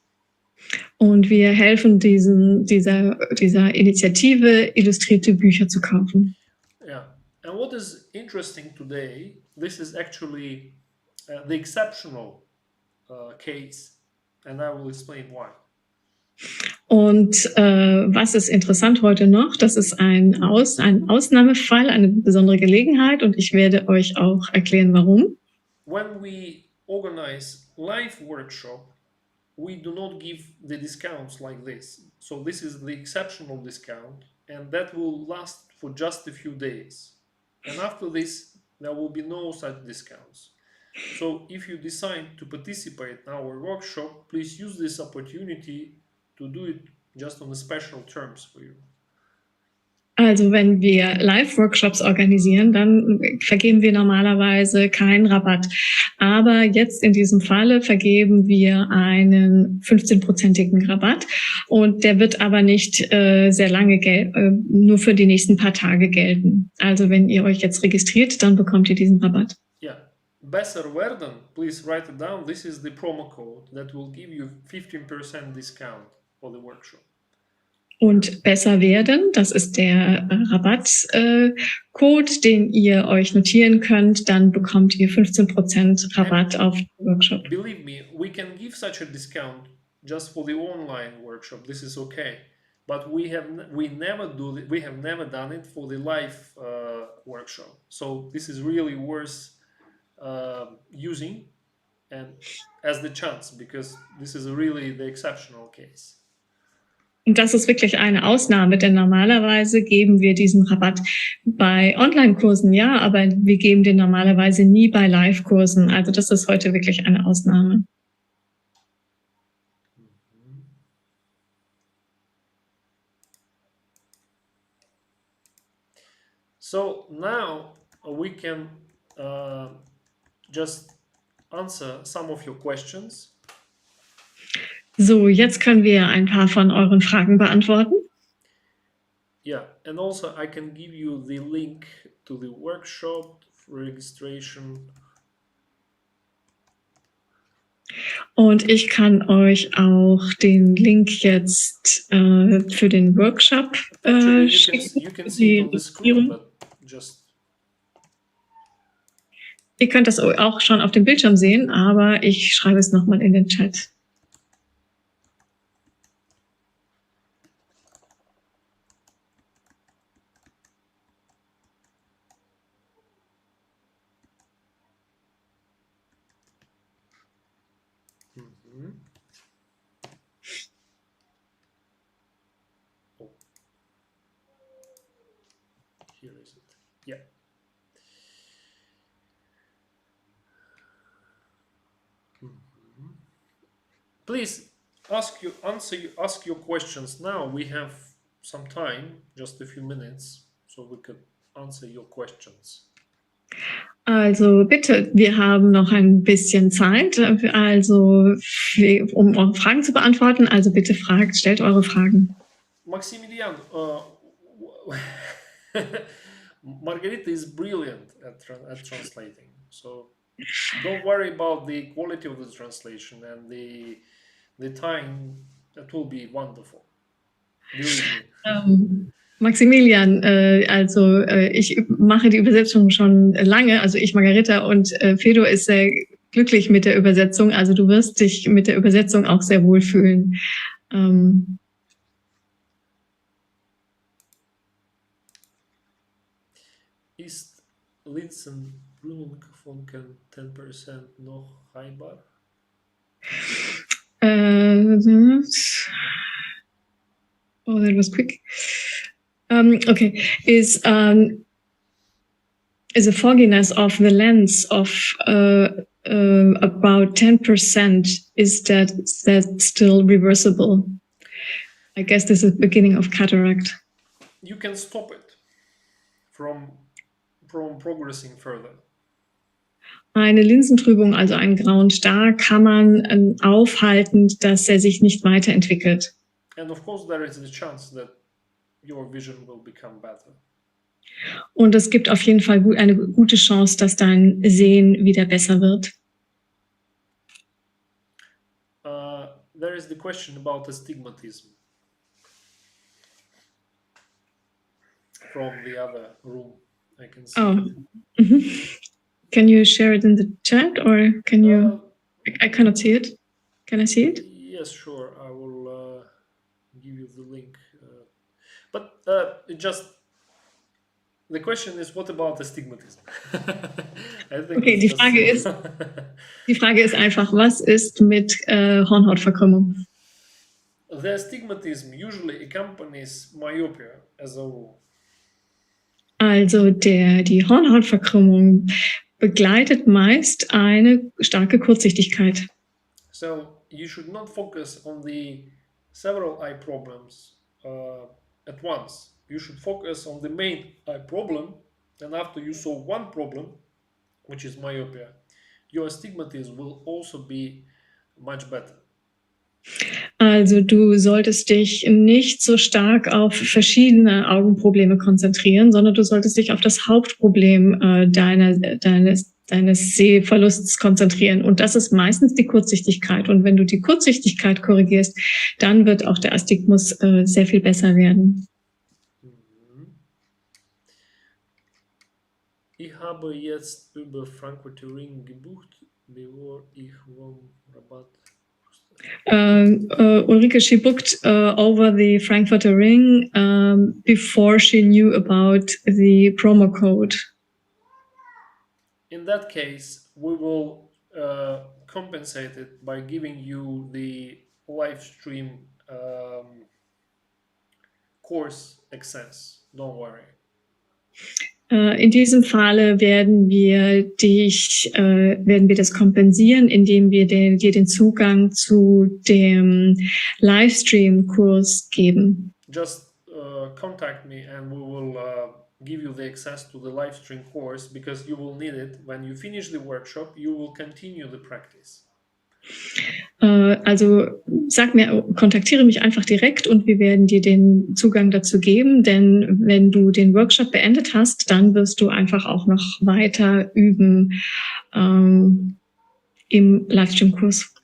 Und wir helfen dieser Initiative, illustrierte Bücher zu kaufen. Yeah, and what is interesting today, this is actually the exceptional case, and I will explain why. Und was ist interessant heute noch? Das ist ein Ausnahmefall, eine besondere Gelegenheit, und ich werde euch auch erklären, warum. When we organize live workshop, we do not give the discounts like this. So this is the exceptional discount, and that will last for just a few days. And after this, there will be no such discounts. So if you decide to participate in our workshop, please use this opportunity to do it just on the special terms for you. Also wenn wir Live-Workshops organisieren, dann vergeben wir normalerweise keinen Rabatt. Aber jetzt in diesem Falle vergeben wir einen 15-prozentigen Rabatt und der wird aber nicht sehr lange nur für die nächsten paar Tage gelten. Also wenn ihr euch jetzt registriert, dann bekommt ihr diesen Rabatt. Yeah. Besser werden, please write it down. This is the promo code that will give you 15% discount for the workshop. Und besser werden, das ist der Rabattcode, den ihr euch notieren könnt, dann bekommt ihr 15% Rabatt auf den Workshop. Believe me, we can give such a discount just for the online workshop. This is okay, but we have never done it for the live workshop. So this is really worth using and as the chance, because this is really the exceptional case. Und das ist wirklich eine Ausnahme, denn normalerweise geben wir diesen Rabatt bei Online-Kursen, ja, aber wir geben den normalerweise nie bei Live-Kursen. Also das ist heute wirklich eine Ausnahme. So now we can just answer some of your questions. So, jetzt können wir ein paar von euren Fragen beantworten. Yeah, and also I can give you the link to the workshop for registration. Und ich kann euch auch den Link jetzt für den Workshop schicken. You can see it on the screen, but just... Ihr könnt das auch schon auf dem Bildschirm sehen, aber ich schreibe es nochmal in den Chat. Oh. Here is it. Yeah. Please ask your questions now. We have some time, just a few minutes, so we could answer your questions. Also bitte, wir haben noch ein bisschen Zeit, also um eure Fragen zu beantworten. Also bitte stellt eure Fragen. Maximilian, Margarita is brilliant at translating, so don't worry about the quality of the translation and the time. That will be wonderful. Maximilian, ich mache die Übersetzung schon lange, also ich, Margarita, und Fedor ist sehr glücklich mit der Übersetzung, also du wirst dich mit der Übersetzung auch sehr wohlfühlen. Ist Linsenblumen von 10% noch heilbar? Oh, that was quick. Okay, is a fogginess of the lens of about 10%, is that still reversible? I guess this is the beginning of cataract. You can stop it from progressing further. Eine Linsentrübung, also einen grauen Star, kann man aufhalten, dass er sich nicht weiterentwickelt. And of course there is a chance that your vision will become better. Und es gibt auf jeden Fall eine gute Chance, dass dein Sehen wieder besser wird. There is the question about astigmatism from the other room. I can see. Oh. Can you share it in the chat, or can you? I cannot see it. Can I see it? Yes, sure. I will give you the link. But the question is, what about astigmatism? I think Okay, die Frage ist einfach, was ist mit Hornhautverkrümmung? The astigmatism usually accompanies myopia as a rule. Also die Hornhautverkrümmung begleitet meist eine starke Kurzsichtigkeit. So you should not focus on the several eye problems at once. You should focus on the main eye problem, and after you solve one problem, which is myopia, your astigmatism will also be much better. Also du solltest dich nicht so stark auf verschiedene Augenprobleme konzentrieren, sondern du solltest dich auf das Hauptproblem deines Sehverlusts konzentrieren. Und das ist meistens die Kurzsichtigkeit. Und wenn du die Kurzsichtigkeit korrigierst, dann wird auch der Astigmus sehr viel besser werden. Ich habe jetzt über Frankfurter Ring gebucht, bevor ich vom Rabatt. Ulrike, she booked over the Frankfurter Ring before she knew about the promo code. In that case, we will compensate it by giving you the live stream course access. Don't worry. In diesem Falle werden wir das kompensieren, indem wir dir den Zugang zu dem Livestream-Kurs geben. Just contact me and we will give you the access to the live stream course because you will need it. When you finish the workshop, you will continue the practice. Also kontaktiere mich einfach direkt und wir werden dir den Zugang dazu geben, denn wenn du den Workshop beendet hast, dann wirst du einfach auch noch weiter üben im Livestream-Kurs.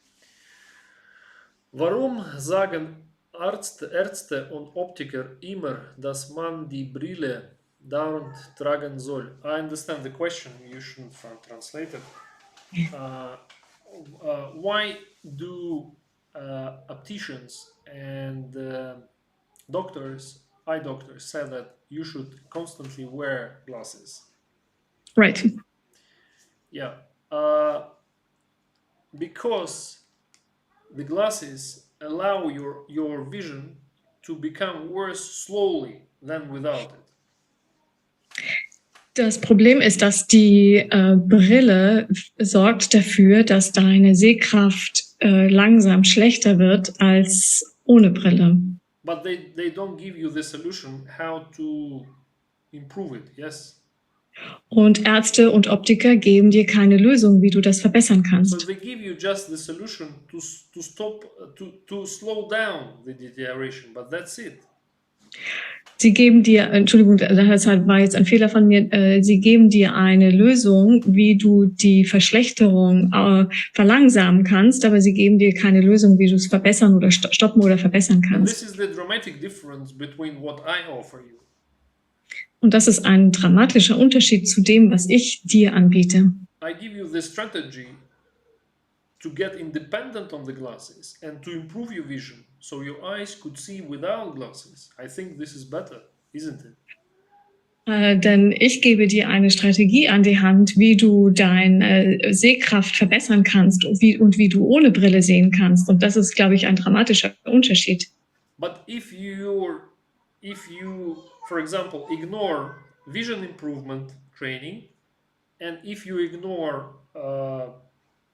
Warum sagen Ärzte und Optiker immer, dass man die Brille dauernd tragen soll? I understand the question, you shouldn't translate it. Why do opticians and doctors, eye doctors, say that you should constantly wear glasses? Right. Yeah, because the glasses allow your vision to become worse slowly than without it. Das Problem ist, dass die Brille sorgt dafür, dass deine Sehkraft langsam schlechter wird als ohne Brille. But they don't give you the solution how to improve it, yes? Und Ärzte und Optiker geben dir keine Lösung, wie du das verbessern kannst. So they give you just the solution to slow down the deterioration, but that's it. Sie geben dir, Entschuldigung, das war jetzt ein Fehler von mir, sie geben dir eine Lösung, wie du die Verschlechterung verlangsamen kannst, aber sie geben dir keine Lösung, wie du es verbessern oder stoppen oder verbessern kannst. This is the dramatic difference between what I offer you. Und das ist ein dramatischer Unterschied zu dem, was ich dir anbiete. I give you the strategy to get independent on the glasses and to improve your vision so your eyes could see without glasses. I think this is better, isn't it? Denn ich gebe dir eine Strategie an die Hand, wie du deine Sehkraft verbessern kannst und wie du ohne Brille sehen kannst. Und das ist, glaube ich, ein dramatischer Unterschied. But if you, for example, ignore vision improvement training, and if you ignore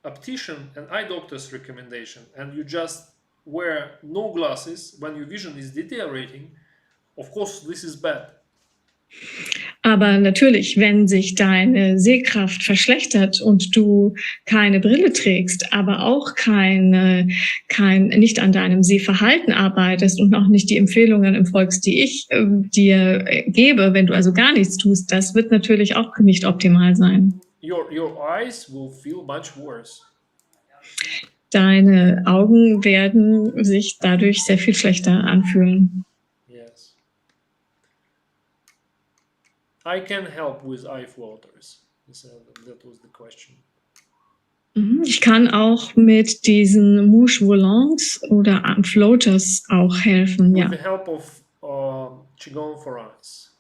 optician and eye doctor's recommendation, and you just wear no glasses when your vision is deteriorating, of course this is bad. Aber natürlich, wenn sich deine Sehkraft verschlechtert und du keine Brille trägst, aber auch nicht an deinem Sehverhalten arbeitest und auch nicht die Empfehlungen folgst, die ich dir gebe, wenn du also gar nichts tust, das wird natürlich auch nicht optimal sein. Your eyes will feel much worse. Deine Augen werden sich dadurch sehr viel schlechter anfühlen. Yes. I can help with eye floaters. That was the question. Ich kann auch mit diesen Mouche Volants oder Floaters auch helfen. With Ja. the help of Qigong for eyes.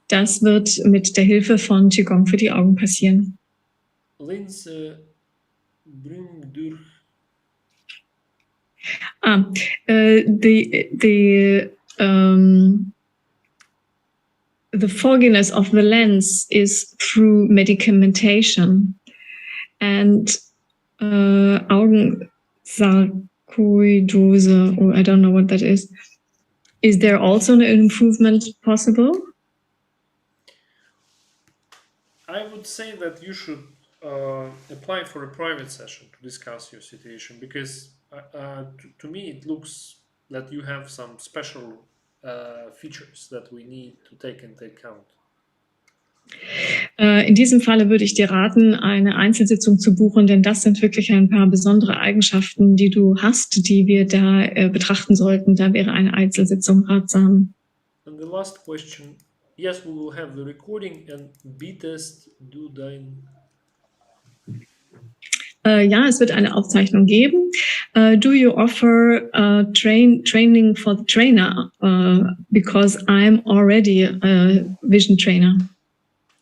Das wird mit der Hilfe von Qigong für die Augen passieren. Linse Brum durch. The fogginess of the lens is through medicamentation, and Augensarkoidose, or I don't know what that is. Is there also an improvement possible? I would say that you should apply for a private session to discuss your situation, because to me it looks that you have some special features that we need to take into account. In diesem Falle würde ich dir raten, eine Einzelsitzung zu buchen, denn das sind wirklich ein paar besondere Eigenschaften, die du hast, die wir da betrachten sollten. Da wäre eine Einzelsitzung ratsam. And the last question, yes, we will have the recording, and bietest du dein... Ja, es wird eine Aufzeichnung geben. Do you offer training for the trainer? Because I'm already a vision trainer.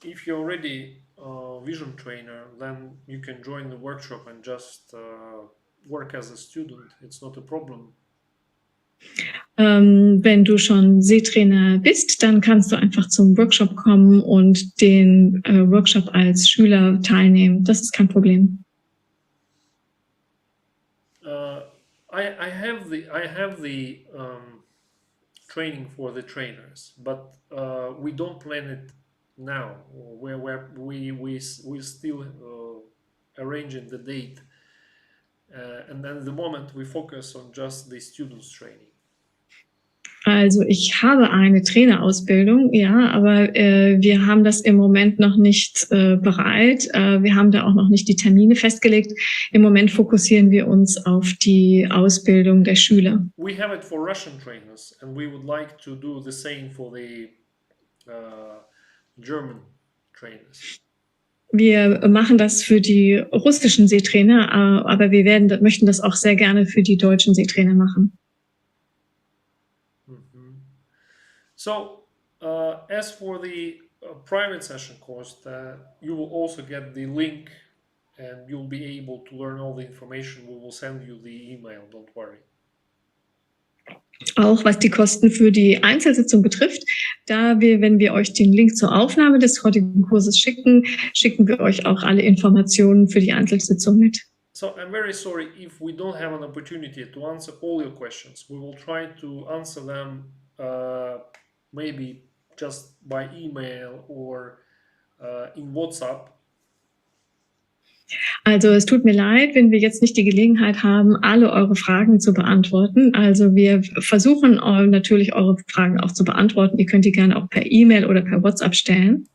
If you're already a vision trainer, then you can join the workshop and just work as a student. It's not a problem. Wenn du schon Sehtrainer bist, dann kannst du einfach zum Workshop kommen und den Workshop als Schüler teilnehmen. Das ist kein Problem. I have the training for the trainers, but we don't plan it now. We still arranging the date, and then at the moment we focus on just the students training. Also ich habe eine Trainerausbildung, ja, aber wir haben das im Moment noch nicht bereit. Wir haben da auch noch nicht die Termine festgelegt. Im Moment fokussieren wir uns auf die Ausbildung der Schüler. We have it for Russian trainers, and we would like to do the same for the German trainers. Wir machen das für die russischen Sehtrainer, aber wir möchten das auch sehr gerne für die deutschen Sehtrainer machen. So, as for the private session course, you will also get the link, and you'll be able to learn all the information. We will send you the email, don't worry. Auch was die Kosten für die Einzelsitzung betrifft, wenn wir euch den Link zur Aufnahme des heutigen Kurses schicken wir euch auch alle Informationen für die Einzelsitzung mit. So I'm very sorry if we don't have an opportunity to answer all your questions. We will try to answer them maybe just by email or in WhatsApp. Also es tut mir leid, wenn wir jetzt nicht die Gelegenheit haben, alle eure Fragen zu beantworten. Also wir versuchen natürlich eure Fragen auch zu beantworten. Ihr könnt die gerne auch per E-Mail oder per WhatsApp stellen.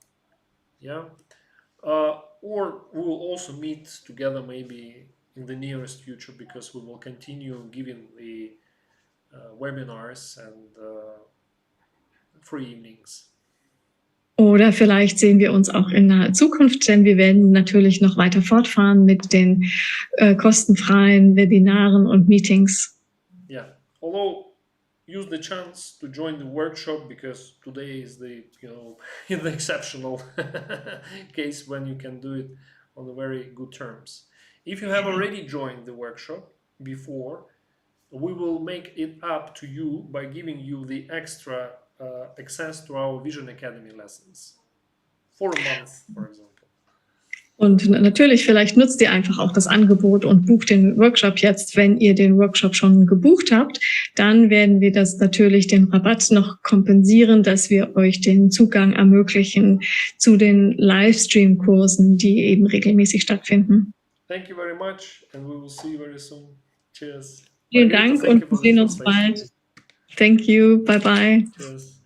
Yeah. Or we will also meet together maybe in the nearest future, because we will continue giving the webinars and free evenings. Oder vielleicht sehen wir uns auch in naher Zukunft, denn wir werden natürlich noch weiter fortfahren mit den kostenfreien Webinaren und Meetings. Yeah, although use the chance to join the workshop, because today is the the exceptional case when you can do it on the very good terms. If you have already joined the workshop before, we will make it up to you by giving you the extra access to our Vision Academy lessons for a month, for example. Und natürlich, vielleicht nutzt ihr einfach auch das Angebot und bucht den Workshop jetzt. Wenn ihr den Workshop schon gebucht habt, dann werden wir das natürlich den Rabatt noch kompensieren, dass wir euch den Zugang ermöglichen zu den Livestream-Kursen, die eben regelmäßig stattfinden. Thank you very much, and we will see you very soon. Cheers. Vielen Dank und wir sehen uns bald. Thank you. Bye bye. Cheers.